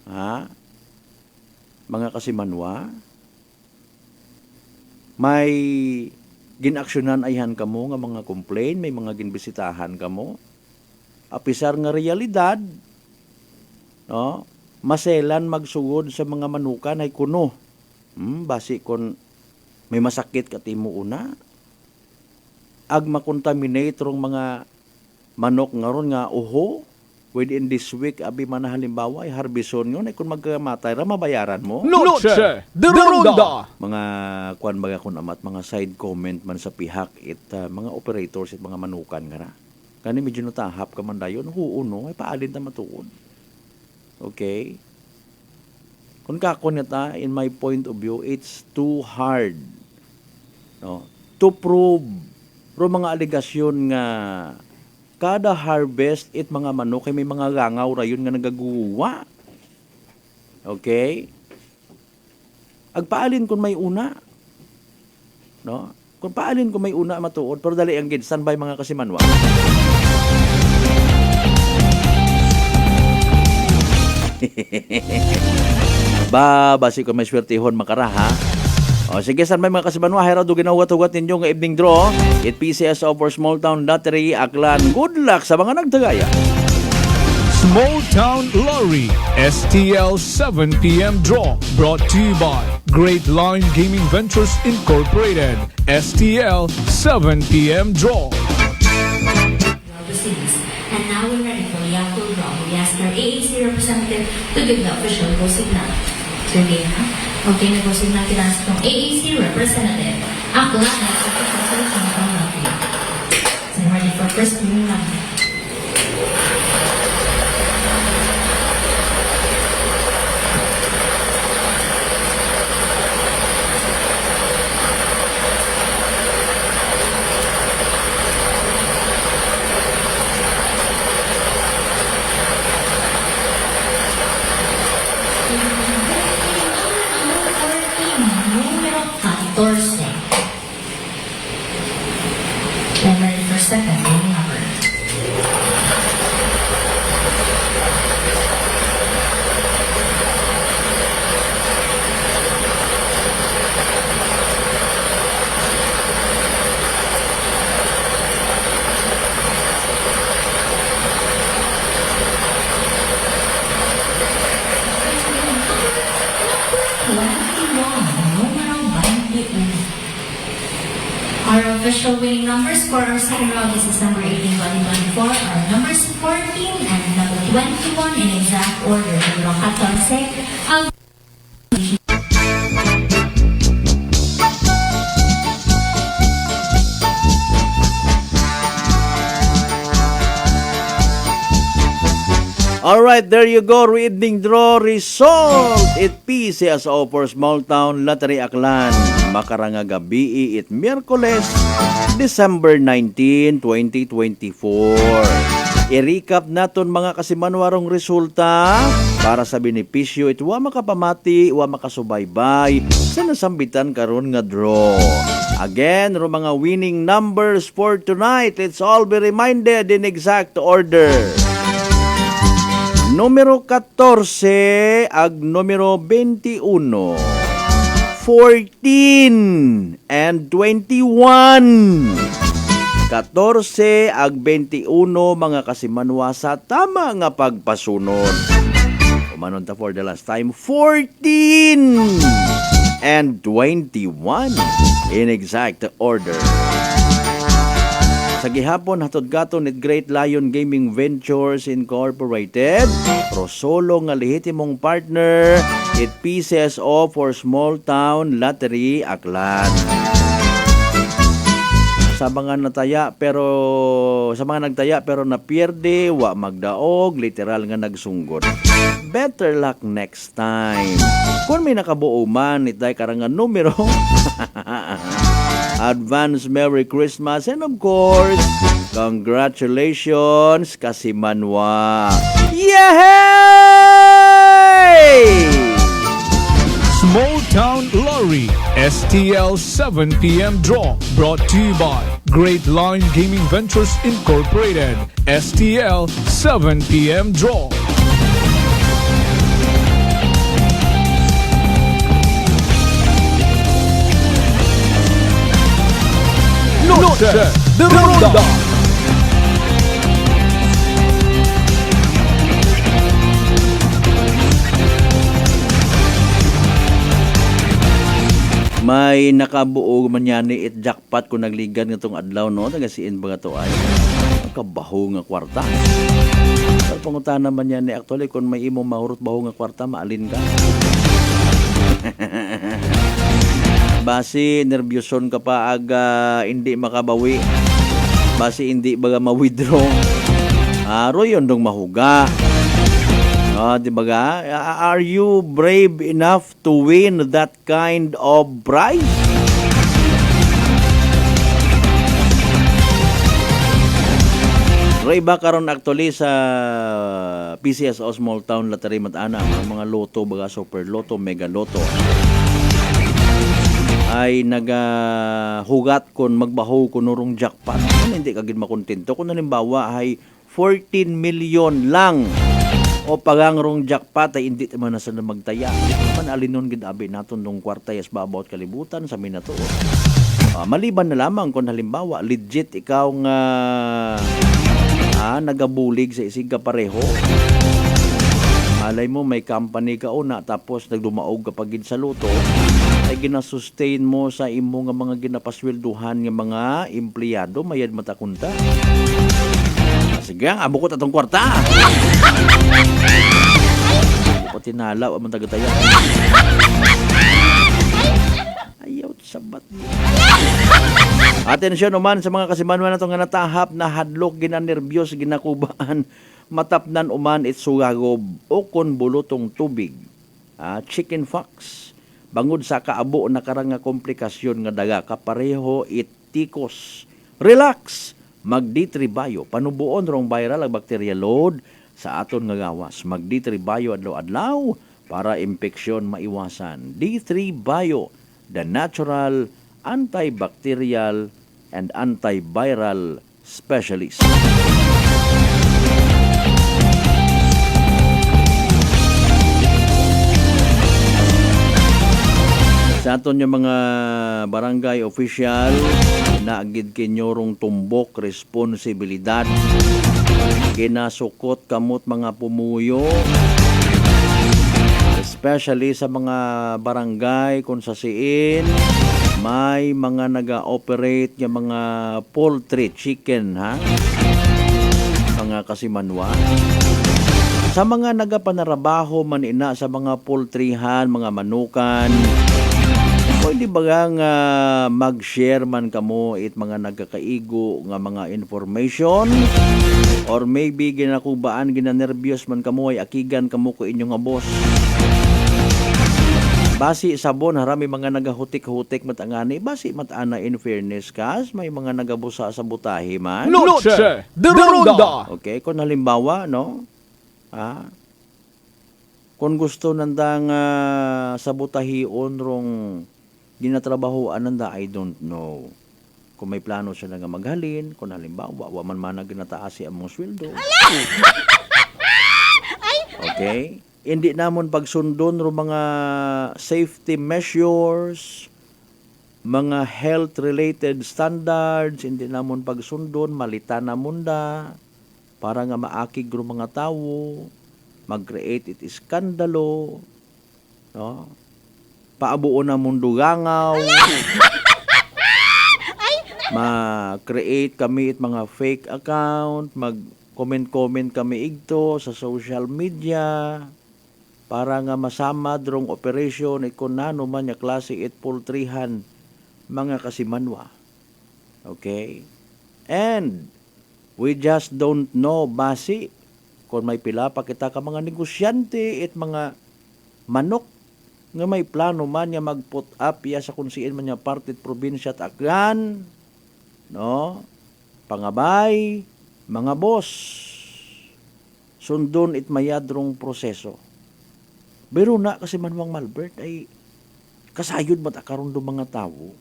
Ha? Mga kasimanwa? May ginaksyonan ayhan kamo nga mga complaint, may mga ginbisitahan kamo. Apisar nga realidad, no? Maselan magsugod sa mga manukan ay kuno. Basi kon may masakit katimo una ag makontaminate rong mga manok ngaron nga within this week abi man halimbawa ay harbison ngon ay kun magkamatay ra mabayaran mo. Noche de Ronda. Mga kuan baga kun amat mga side comment man sa pihak mga operators at mga manukan nga ra kani medyo natahap ka man dayon no ay paalin ta matuod. Okay. Kung kakunyata, in my point of view, it's too hard, no, to prove mga aligasyon nga kada harvest it mga manok ay may mga gangaw rayon nga nagaguwa. Okay? Agpaalin kung may una. No? Kung paalin kung may una matuod, pero dali ang gid standby mga kasimanwa. Basi ko may swertihon makaraha. O sige, san may mga kasimanwa, hera do ginawat-hugat ninyo nga evening draw. It PCSO for Small Town Lottery, Aklan. Good luck sa mga nagtagaya. Small Town Lottery, STL 7 p.m. draw, brought to you by Great Line Gaming Ventures Incorporated, STL 7 p.m. draw. And now we're ready for the actual draw. We ask our AAC representative to give the official go signal. Sige na. Okay, na go signal kita sa itong AAC representative. Aklan na sa official solution ng Lottery. So I'm ready for first moving line. I'm ready for second moving number. Our official winning numbers for our second round is December 18, 2024 are numbers 14 and number 21 in exact order. Numero 14 ang Alright, there you go. Reading draw result. It PCSO for Small Town Lottery Aklan. Makaranga gabi it Miyerkules, December 19, 2024. I-recap naton mga kasimanwarong resulta para sa benepisyo ito wa makapamati, wa makasubaybay sa nasambitan karon nga draw. Again, ro mga winning numbers for tonight. Let's all be reminded in exact order. Numero 14 ag numero 21, 14 and 21. 14 ag 21 mga kasimanwa sa tama nga pagpasunod. Kumanon ta for the last time, 14 and 21 in exact order. Sa gihapon hatod gaton ni Great Lion Gaming Ventures Incorporated, prosolo nga lehitimong partner it PCSO for Small Town Lottery Aklan. Sa mga nagtaya pero napierde, wa magdaog, literal nga nagsunggod. Better luck next time. Kung may nakabuo man, itay karang numero. Advance Merry Christmas and of course, congratulations Kasimanwa. Yay! Small Town Lottery STL 7 p.m. draw brought to you by Great Lion Gaming Ventures Incorporated. STL 7 p.m. draw. Noche de Ronda. May nakabuo man yan ni it jackpot kung nagligan nga itong adlaw, no? Tagasiin ba nga to ay kabaho nga kwarta. Pero pangutan naman yan ni actually kung may imong mahurot baho nga kwarta, maalin ka. Basi nervyoson ka pa aga hindi makabawi. Basi hindi baga ma-withdraw. Aro yun dong mahuga. Di baga? Are you brave enough to win that kind of prize? Ray ba karon actually sa PCSO Small Town Lottery Matana, mga loto baga, super loto, mega loto ay nagahugat kon magbaho kun nurong jackpot. Hindi kagid makontento kung halimbawa ay 14 million lang o pagangrong jackpot ay hindi man nasa na magtaya. Manalinon gid abi naton dong kwarta yes babaw kalibutan sa minato. Maliban na lamang kung halimbawa legit ikaw nga nagabulig sa isig ka pareho. Alay mo may company ka una tapos nagdumaog ka pagid sa loto ay ginasustain mo sa imo nga mga ginapaswelduhan nga mga empleyado mayad matakunta. Sige, abukot atong kwarta. Abukot tinalaw ang tagataya. Ayaw sabat niya. Atensyon naman sa mga kasimanwan na itong natahap na hadlok, ginanervyos, ginakubaan, matapnan uman itsugagob o kon bulutong tubig. Chicken fox. Bangod sa kaabo na karang nga komplikasyon nga daga kapareho itikos. Relax, magditribayo. Panubuon rong viral ang bacteria load sa aton nga gawas. Magditribayo adlaw-adlaw para impeksyon maiwasan. D3 Bio, the natural antibacterial and antiviral specialist. Sa aton yung mga barangay official na agid kinyorong tumbok responsibilidad, ginasukot kamot mga pumuyo, especially sa mga barangay kung sa siin May mga naga-operate ng mga poultry, chicken, ha? Mga kasimanwa. Sa mga nagapanarabaho man ina sa mga poultryhan, mga manukan, pwede ba nga mag-share man kamo it mga nagkakaigo nga mga information? Or maybe ginakubaan, ginanervyos man kamo ay akigan kamo ko inyong nga boss. Basi sabon, harami mga nagahutik-hutik matangani. Basi matana in fairness kas, may mga nagabusa sa butahe man. Noche de Ronda. Okay, kung halimbawa, no? Kung gusto nandang sa butahion rong ginatrabahoan nanda, I don't know. Kung may plano siya nga maghalin, kung halimbawa, waman man na ginataasi among sweldo. Okay? Hindi namon pagsundon ro mga safety measures, mga health-related standards, hindi namon pagsundon, malitan namon da, para nga maakig ro mga tawo, mag-create it iskandalo, no? Paabuon na mundo gangaw, ma-create kami it mga fake account, mag-comment kami igto sa social media, para nga masama drong operation ikunano man ya klase it poultryhan mga kasimanwa. Okay? And we just don't know basi kung may pila pa kita ka mga negosyante it mga manok nga may plano man ya mag-put up ya sa kunsiin man ya partit probinsya at agyan, no? Pangabay, mga boss, sundon it mayadrong proseso. Pero na kasi Manwang Malbert ay kasayod matakaroon do mga tao.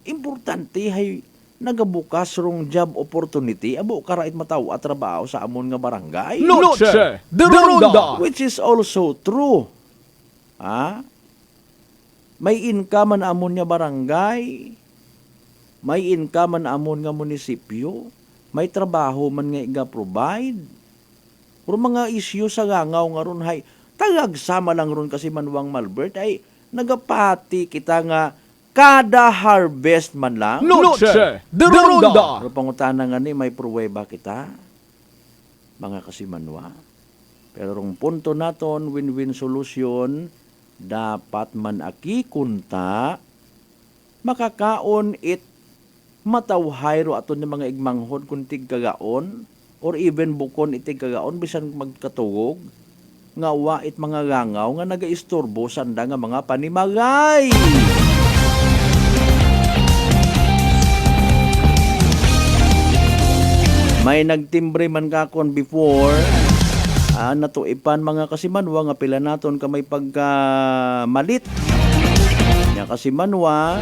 Importante hay nagabukas rong job opportunity abo karait mataw at trabaho sa amon nga barangay. Noche de Ronda. Which is also true. May income man amon nga barangay. May income man amon nga munisipyo. May trabaho man nga iga-provide. Pero mga issue sa gangaw nga ron hay tagagsama lang ron kasi Manwang Malbert ay nagapati kita nga kada harvest man lang. Noche de Ronda. Pero pangutana nga ni may pruweba kita, mga kasimanwa. Pero rong punto naton, win-win solution, dapat man aki kunta, makakaon it matawhay ro aton ng mga igmanghod kung tigkagaon, or even bukon itig kagaon, bisan magkatugog, nga wa it mga gangaw nga nagaistorbo sanda nga mga panimagay. May nagtimbre man kakon before, natuipan mga kasimanwa nga pila naton kamay pagka malit. Nga kasimanwa,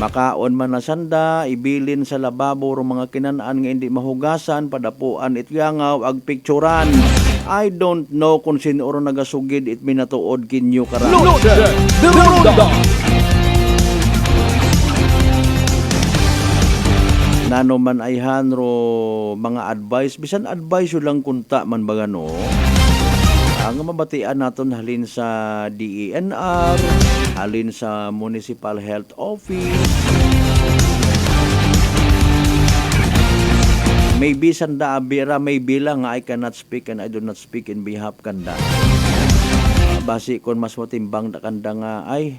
makaon man na sanda, ibilin sa lababo ro mga kinanaan nga hindi mahugasan, padapuan it gangaw, ag picturan. I don't know kung sino ro nagasugid it minatuod kinyo kara. Noche de Ronda. Nano man ay hanro mga advice, bisan advice lang kunta man baga no. Ang mabatian naton halin sa DENR, halin sa Municipal Health Office. Maybe sanda abira, maybe lang I cannot speak and I do not speak in behalf kanda. Basi kon mas matimbang da kanda nga ay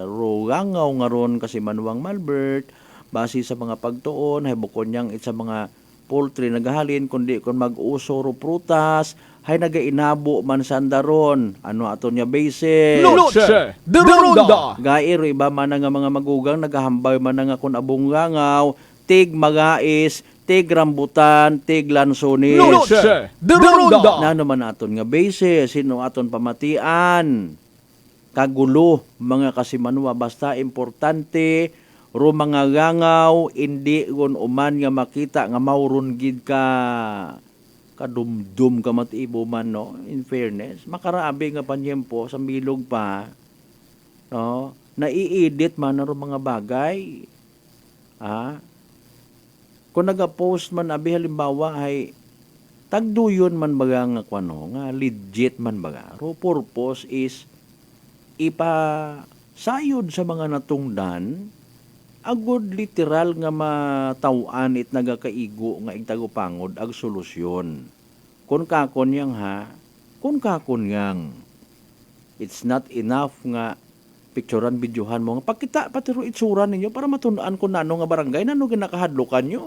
rugangaw nga ron kasi Manwang Malbert. Basi sa mga pagtuon, hay bukon niyang sa mga poultry nagahalin, kundi kon mag-uso ro prutas, hay nagainabo man sandaron. Ano ato niya basis? Noche de Ronda. Gairo iba man nga mga magugang, nagahambay man nga kun abong gangaw, tig magais, tig rambutan, tig lansones. Noche de Ronda. Nano man aton nga basis? Sino aton pamatian? Kagulo, mga kasimanwa, basta importante, ro mga gangaw, hindi gon uman nga makita nga mauron gid ka kadumdum ka matibo man, no? In fairness, makaraabi nga panyempo sa milog pa, no? Nai-edit man ro mga bagay. Kung naga-post man abi halimbawa ay tagduyon man baga nga kwano nga legit man baga. Ro purpose is ipa sayod sa mga natungdan agud literal nga matawaan it nagakaigo nga igtagupangod ag solusyon. Kun kakon yang ha, kun kakon yang it's not enough nga picturean, videohan mo nga pagkita patiro itsura ninyo para matundaan ko nano nga barangay nano ginakahadlokan nyo.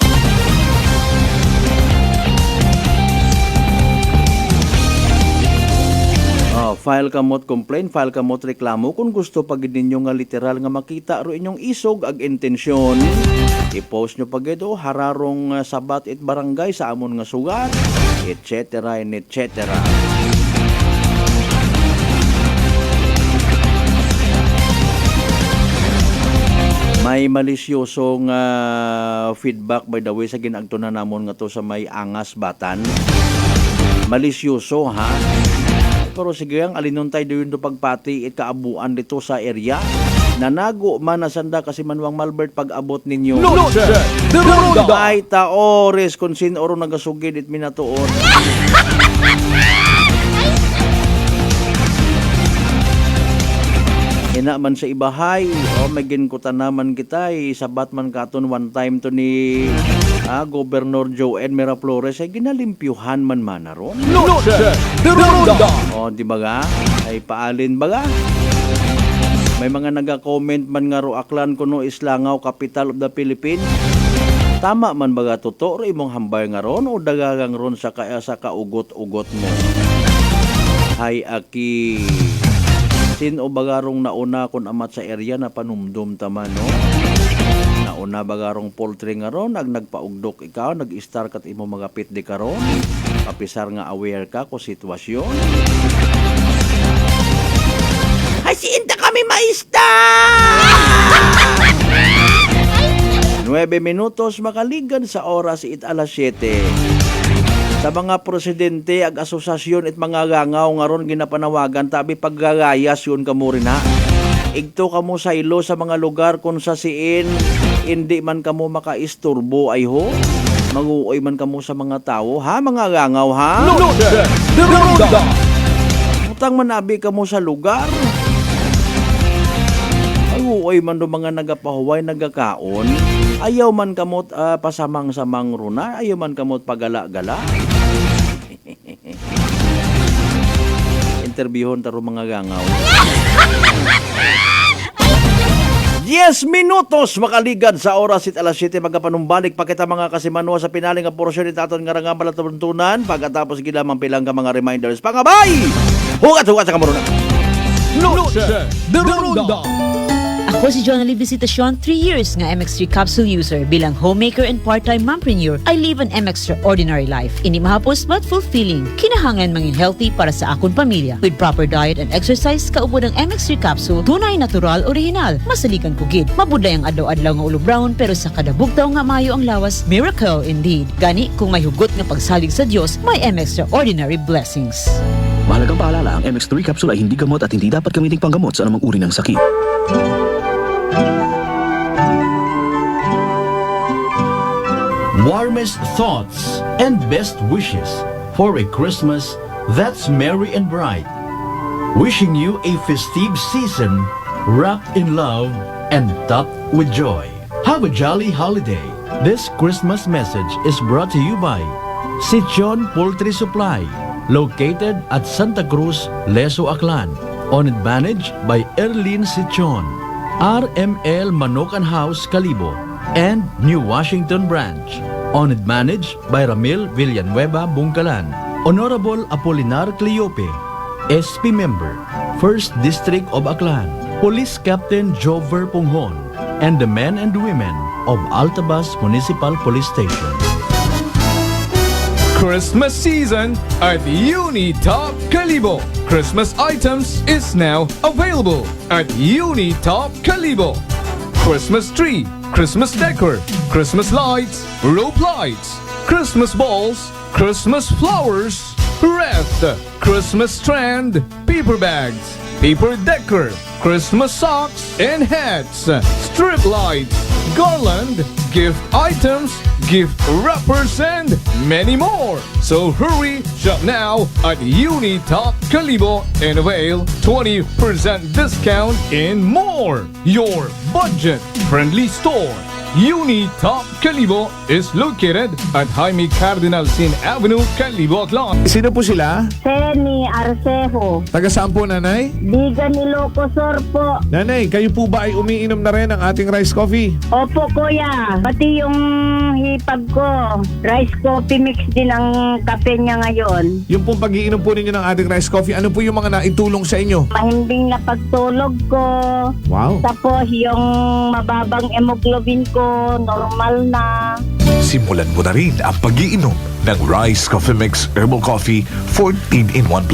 File kamot complaint, file kamot reklamo kung gusto pag ninyo nga literal nga makita ro inyong isog ag intensyon. I-post nyo pag ito hararong sabat it barangay sa amon nga sugat, etc. and etc. May malisyosong feedback by the way sa ginagto na namon nga to sa may Angas Batan. Malisyoso ha. Pero sige ang alinuntay doon do pagpati it kaabuan dito sa area. Nanago man nasanda kasi manwang Malbert pag abot ninyo. Ay taores kung sin oro nagasugid it minatuon. Ina man sa ibahay, may ginkutan naman kita sabat man katon one time to ni Governor Joel Miraflores ay ginalimpyuhan man ron. Di ba ga? Ay paalin ba ga? May mga naga-comment man nga ro Aklan kuno Islangaw, capital of the Philippines. Tama man ba ga totoo imong hambay nga ron o dagagang ron sa kaugot-ugot mo? Hay aki sino bagarong nauna kun amat sa area na panumdum tama no? Nauna bagarong poultry nga ron, nagpaugdok ikaw, nag-star kat imo magapit di karon. Kapisar nga aware ka ko sitwasyon. Ay siinta kami maista! 9 minutos makaligan sa oras it alas 7. Sa mga presidente ag asosasyon it mga gangaw nga ron ginapanawagan tabi paggagayas yun kamo rin ha. Igto kamo sa ilo sa mga lugar kung sa siin hindi man kamo makaisturbo ay ho. Maguoy man kamo sa mga tao ha mga gangaw ha. Utang manabi kamo sa lugar. Maguoy man do mga nagapahuway nagakaon. Ayaw man kamot pasamang-samang runa, ayaw man kamot pagala-gala. Interviewon taro mga gangaw. 10 minutos makaligad sa oras it alas 7 magapanumbalik pa kita mga kasimanwa sa pinaling nga porsyon ni taton nga rangam balatuntunan pagkatapos gilamang pilang ka mga reminders. Pangabay! Hugat-hugat sa kamuruna. Noche de Ronda. Ako si Jonalyn Visitacion, 3 years nga MX3 capsule user. Bilang homemaker and part-time mompreneur, I live an extraordinary life. Ini mahapos but fulfilling. Kinahangan mangin healthy para sa akong pamilya. With proper diet and exercise, kaubod ang MX3 capsule, tunay, natural, original. Masalikan kugid. Mabuday ang adlaw-adlaw nga ulo brown, pero sa kada bugtaw nga mayo ang lawas, miracle indeed. Gani, kung may hugot nga pagsalig sa Diyos, may extraordinary blessings. Mahalagang paalala, ang MX3 capsule ay hindi gamot at hindi dapat gamiting panggamot sa anumang uri ng sakit. Warmest thoughts and best wishes for a Christmas that's merry and bright. Wishing you a festive season wrapped in love and topped with joy. Have a jolly holiday. This Christmas message is brought to you by Sichon Poultry Supply, located at Santa Cruz, Leso, Aklan. Owned managed by Erlene Sichon. RML Manokan House, Calibo, and New Washington Branch. Owned managed by Ramil Villanueva, Bungkalan. Honorable Apolinar Cleope, SP Member, 1st District of Aklan. Police Captain Jover Punghon, and the men and women of Altabas Municipal Police Station. Christmas season at Unitop Calibo. Christmas items is now available at Unitop Calibo. Christmas tree, Christmas decor, Christmas lights, rope lights, Christmas balls, Christmas flowers, wreath, Christmas strand, paper bags, paper decor, Christmas socks and hats, strip lights, garland, gift items, gift wrappers, and many more. So hurry, shop now at Unitop Kalibo and avail 20% discount and more. Your budget-friendly store. Unitop Kalibo is located at Jaime Cardinal Sin Avenue, Kalibo, Aklan. Sino po sila? Seni Arcejo. Taga saan po, nanay? Bigan Ilocosur po. Nanay, kayo po ba ay umiinom na rin ng ating rice coffee? Opo, kuya. Pati yung hipag ko. Rice coffee mix din ang kape niya ngayon. Yung pong pag-iinom po ninyo ng ating rice coffee, ano po yung mga naitulong sa inyo? Mahimbing na pagtulog ko. Wow. Tapos yung mababang hemoglobin ko, normal na. Simulan mo na rin ang pag-iinom ng Rice Coffee Mix Herbal Coffee 14 in 1+1.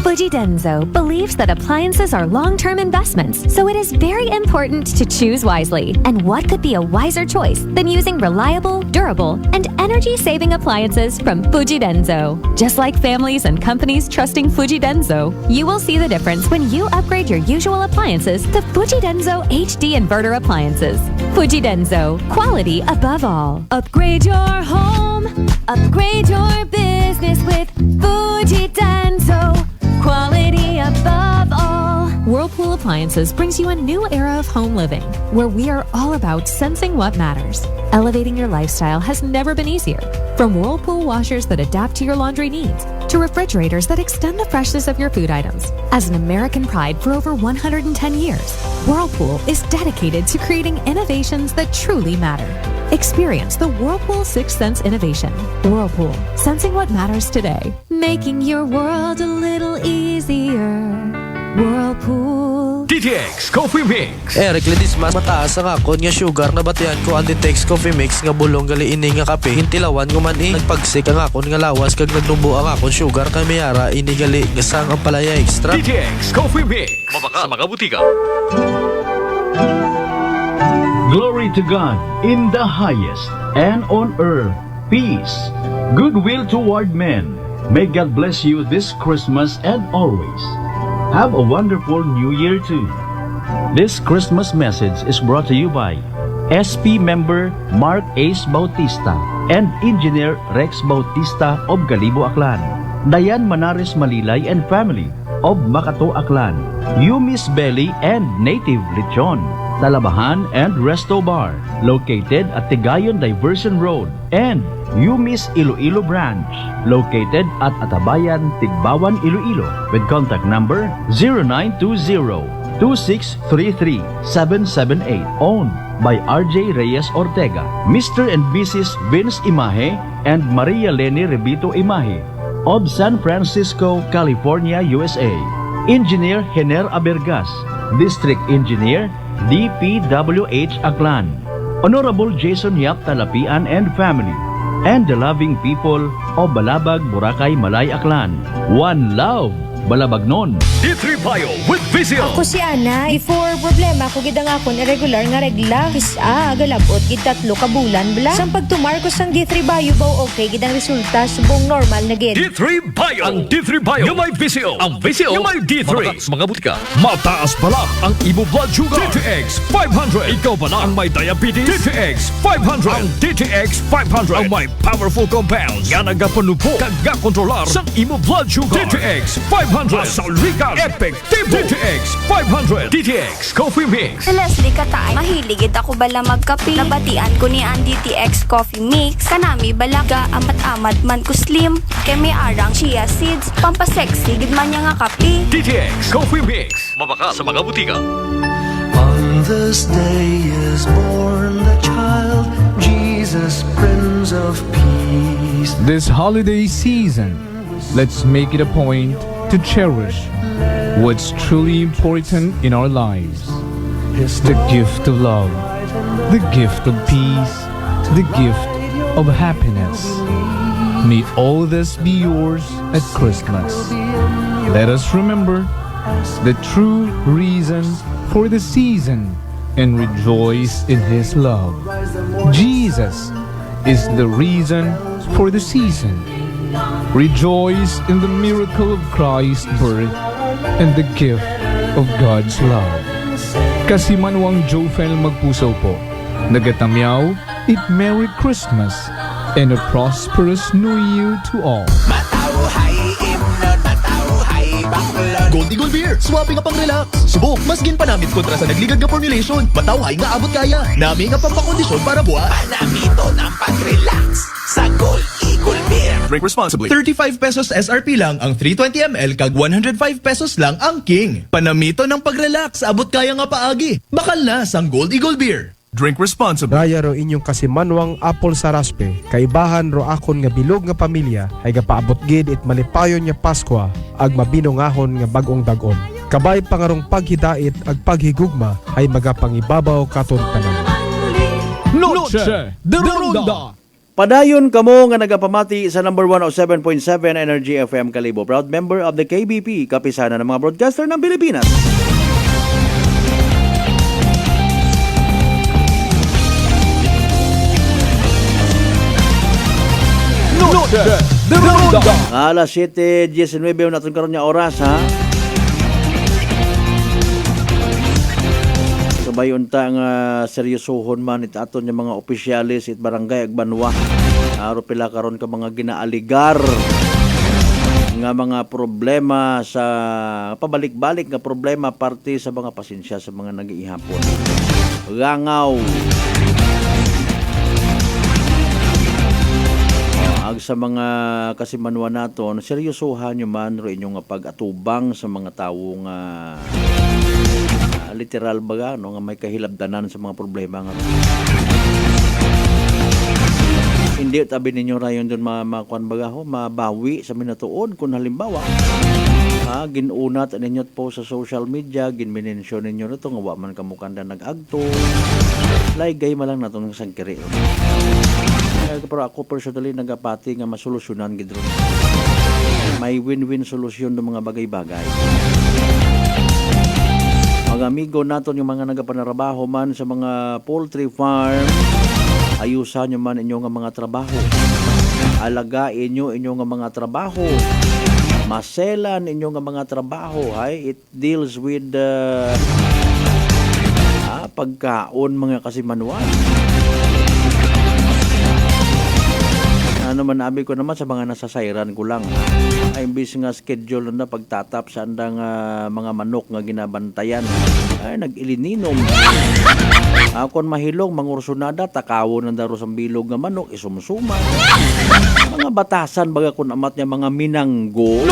Fuji Denso believes that appliances are long-term investments, so it is very important to choose wisely. And what could be a wiser choice than using reliable, durable, and energy-saving appliances from Fuji Denso? Just like families and companies trusting Fuji Denso, you will see the difference when you upgrade your usual appliances to Fuji Denso HD inverter appliances. Fuji Denso, quality above all. Upgrade your home, upgrade your business with Fuji Denso. Quality above all. Whirlpool Appliances brings you a new era of home living, where we are all about sensing what matters. Elevating your lifestyle has never been easier. From Whirlpool washers that adapt to your laundry needs, to refrigerators that extend the freshness of your food items. As an American pride for over 110 years, Whirlpool is dedicated to creating innovations that truly matter. Experience the Whirlpool Sixth Sense innovation. Whirlpool, sensing what matters today. Making your world a little easier. Whirlpool. DTX Coffee Mix. Eric Ledis mas mataas ang akon nga sugar na batian ko ang DTX Coffee Mix nga bulong gali ini nga kape. Hintilawan ko man nagpagsik ang akon nga lawas kag nagnubo ang akon sugar kay mayara ini gali nga sang ang palaya extra. DTX Coffee Mix. Mabaka sa mga butika. Glory to God in the highest, and on earth peace, goodwill toward men. May God bless you this Christmas and always. Have a wonderful New Year too. This Christmas message is brought to you by SP member Mark Ace Bautista and Engineer Rex Bautista of Galibo, Aklan. Dayan Manares Malilay and family of Makato, Aklan. Yumis Belly and Native Lechon. Talabahan and Resto Bar, located at Tigayon Diversion Road, and Yumis Iloilo Branch, located at Atabayan, Tigbawan, Iloilo, with contact number 0920-2633-778, owned by RJ Reyes Ortega, Mr. and Mrs. Vince Imahe and Maria Leni Rebito Imahe, of San Francisco, California, USA. Engineer Hener Abergas, District Engineer, DPWH Aklan, Honorable Jason Yap Talapian and family, and the loving people of Balabag, Boracay, Malay, Aklan. One love, Balabagnon. D3 Bio with Vizio. Ako si Ana. Before problema ko gid ang akon irregular nga regla. Kisa galabot gid 3 ka bulan bla. Sang pagtumar ko sang D3 Bio baw okay gid ang resulta subong normal na gid. D3 Bio. Ang D3 Bio yung may Vizio. Ang Vizio yung may D3. Mataas mga butika. Mataas pala ang imo blood sugar. DTX 500. Ikaw ba na ang may diabetes? DTX 500. Ang DTX 500 ang may powerful compounds nga nagapanupo kag kontrolar sa imo blood sugar. DTX 500. Asalrican Effective DTX 500. DTX Coffee Mix. Si Leslie Katay, mahiligid ako bala magkape. Nabatian ko ni ang DTX Coffee Mix. Kanami balaga amat-amat man ko slim. Kay may arang chia seeds. Pampasexy gid man niya nga kape. DTX Coffee Mix. Mabaka sa mga butika. On this day is born the child, Jesus, Prince of Peace. This holiday season, let's make it a point to cherish what's truly important in our lives. The gift of love, the gift of peace, the gift of happiness. May all this be yours at Christmas. Let us remember the true reason for the season and rejoice in His love. Jesus is the reason for the season. Rejoice in the miracle of Christ's birth and the gift of God's love. Kasi Manuang Jofel Magpuso po, nagatamyaw, it Merry Christmas and a prosperous New Year to all. Gold Eagle Beer, swabe nga pang relax. Subok, masgin pa namin kontra sa nagligad nga formulation. Matawhay nga abot kaya. Nami nga pampakondisyon para buhat. Panamito ng pag-relax sa Gold Eagle Beer. Drink responsibly. 35 pesos SRP lang ang 320 ml kag 105 pesos lang ang King. Panamito ng pag-relax, abot kaya nga paagi. Bakal na sang Gold Eagle Beer. Drink responsibly. Raya ro inyong kasimanwang apple sa raspe. Kaibahan ro akon nga bilog nga pamilya ay gapaabot gid it malipayon nga Paskwa ag mabinungahon nga bag-ong dag-on. Kabay pangarong paghidait ag paghigugma ay magapangibabaw katon tanan. Noche de Ronda. Padayon kamo nga nagapamati sa number 107.7 Energy FM Kalibo. Proud member of the KBP, kapisanan ng mga broadcaster ng Pilipinas. Noche de Ronda. Alas 7:19 natin karon nga oras ha. Sabay unta nga seryosohon man it aton nga mga opisyalis it barangay ag banwa. Aro pila karon ka mga ginaaligar nga mga problema sa pabalik-balik nga problema parte sa mga pasensya sa mga nag-iihapon. Langaw. Ag sa mga kasimanwa naton, seryosohan nyo man ro inyong pag-atubang sa mga tawo nga literal baga no nga may kahilabdanan sa mga problema nga. Hindi tabi ninyo rayon doon makuan baga ho, mabawi sa minatuod kung halimbawa ginunat ninyo po sa social media, ginmenensyon ninyo nito nga wa man kamukanda nag-agto. Laygay man lang naton nga sangkiri. Pero ako personally nagapati nga masolusyonan gid ron. May win-win solusyon ng mga bagay-bagay. Mga amigo naton yung mga nagapanarabaho man sa mga poultry farm, ayusan nyo man inyo nga mga trabaho. Alagain nyo inyo nga mga trabaho. Maselan inyo nga mga trabaho. It deals with pagkaon mga kasimanwan. Ano man abi ko naman sa mga nasasayran ko lang. Ay imbis nga schedule na pagtatap sa andang mga manok nga ginabantayan. Ay nag-ilininom. Akon mahilong mangursunada takawon ng daro sa bilog nga manok isumsuma. Mga batasan baga kun amat niya mga minanggo.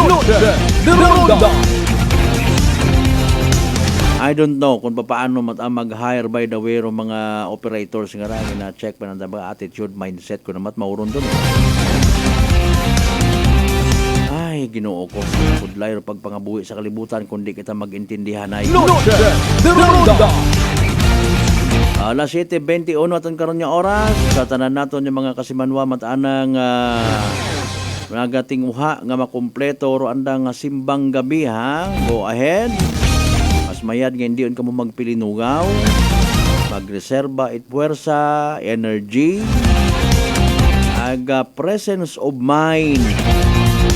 I don't know kung paano mag-hire by the way ro mga operators nga ra na check pa nanda ba attitude mindset ko namat mauron doon. Ay Ginoo ko kudlay ro pagpangabuhi sa kalibutan kundi kita magintindihan ay. Alas 7:21 aton karon nga oras sa tanan naton yung mga kasimanwa matanang nagating uha nga makumpleto ro andang simbang gabi ha. Go ahead. Mayad nga hindi ka mo magpilinugaw, magreserba it puwersa, energy, aga presence of mind.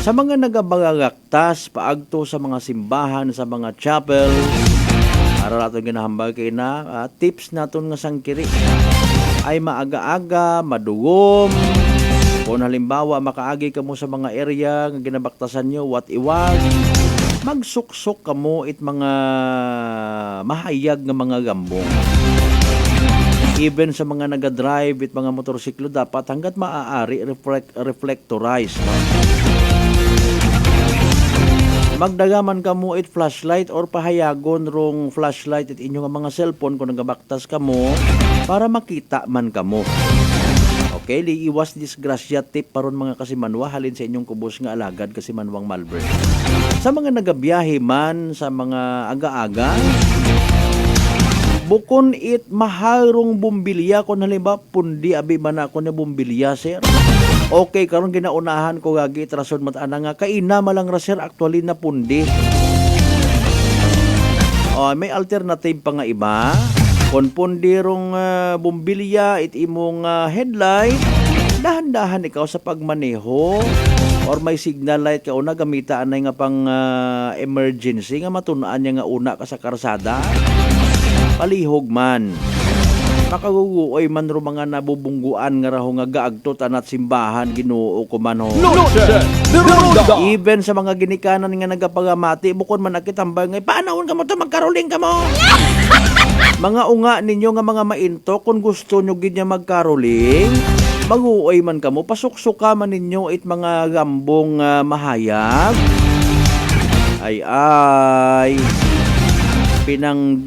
Sa mga nagabagagaktas, paagto sa mga simbahan, sa mga chapel, para natin ginahambal kayo na, tips natin nga sangkiri ay maaga-aga, madugom. Kung halimbawa makaagi ka mo sa mga area nga ginabaktasan nyo, what iwag, magsuksok ka mo it mga mahayag nga mga gambong. Even sa mga nagadrive it mga motorsiklo dapat hanggat maaari reflectorize. No? Magdagaman ka mo it flashlight or pahayagon rong flashlight it inyong mga cellphone kung nagabaktas ka mo para makita man ka mo. Okay, liiwas disgrasya tip paron mga kasimanwa halin sa inyong kubos nga alagad kasimanwang Malbert. Sa mga nagabiyahe man sa mga aga-aga, bukon it mahal rong bumbilya kung halimbawa pundi abi man ako na bumbilya sir. Okay, karon ginaunahan ko gagi trason matana nga kaina malang ra sir actually na pundi. May alternative pa nga iba. Kung pundirong bumbilya it imong headlight, dahan-dahan ikaw sa pagmaneho. or may signal light ka una gamitaan na nga pang emergency nga matunaan niya nga una ka sa karsada palihog man makaguguoy man ro mga nabubungguan nga raho nga gaagtotan at simbahan Ginoo ko man ho. Even sa mga ginikanan nga nagapagamati bukod man nakitambay nga paanaon ka mo to magkaroling ka mo. Mga unga ninyo nga mga mainto kung gusto nyo gid nya magkaroling maguoy man kamo pasuksuka man ninyo it mga gambong mahayag ay pinang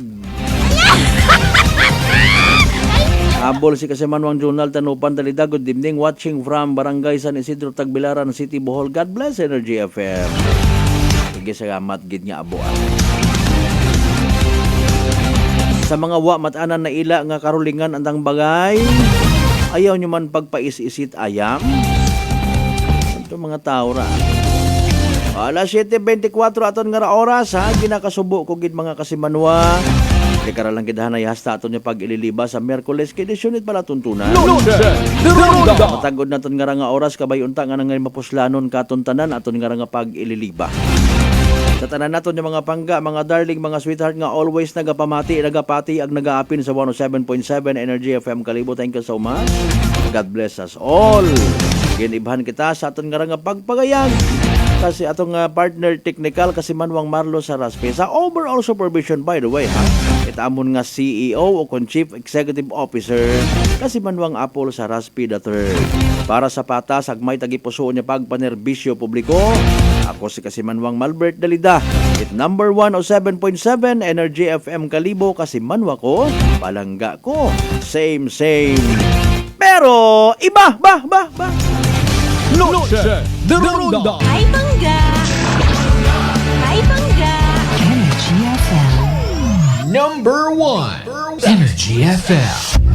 Habol si Kasimanwang Journal Tanupan Dalida. Good evening. Watching from Barangay San Isidro Tagbilaran City, Bohol. God bless Energy FM. Sige salamat gid nga abuan. Sa mga wa matanan na ila nga karulingan andang bagay, ayaw nyo man pagpais-isit ayam. Ito mga tao ra. Alas 7:24 aton nga oras ha. Ginakasubo ko gid mga Kasimanwa. Di ka lang kidahan na yasta ato niya pag ililiba sa Merkules kedisyonit pala tuntunan. Matagod na aton nga oras kabay unta nga ngay mapuslanon katuntanan aton nga pag ililiba. Sa tanan naton yung mga pangga, mga darling, mga sweetheart nga always nagapamati, nagapati ag nagaapin sa 107.7 Energy FM Kalibo. Thank you so much. God bless us all. Ginibhan kita sa aton nga pagpagayag. Kasi atong partner technical Kasimanwang Marlo Saraspe sa overall supervision by the way ha. Itamon nga CEO o kon Chief Executive Officer Kasimanwang Apple Saraspe III. Para sa patas agmay tagipuso niya pagpanerbisyo publiko. Ako si Kasimanwang Malbert Dalida. It number 107.7 Energy FM Kalibo Kasimanwa ko, palangga ko. Same. Pero iba ba. Noche de Ronda. Ay bangga! Energy FM. Number 1. Energy FM.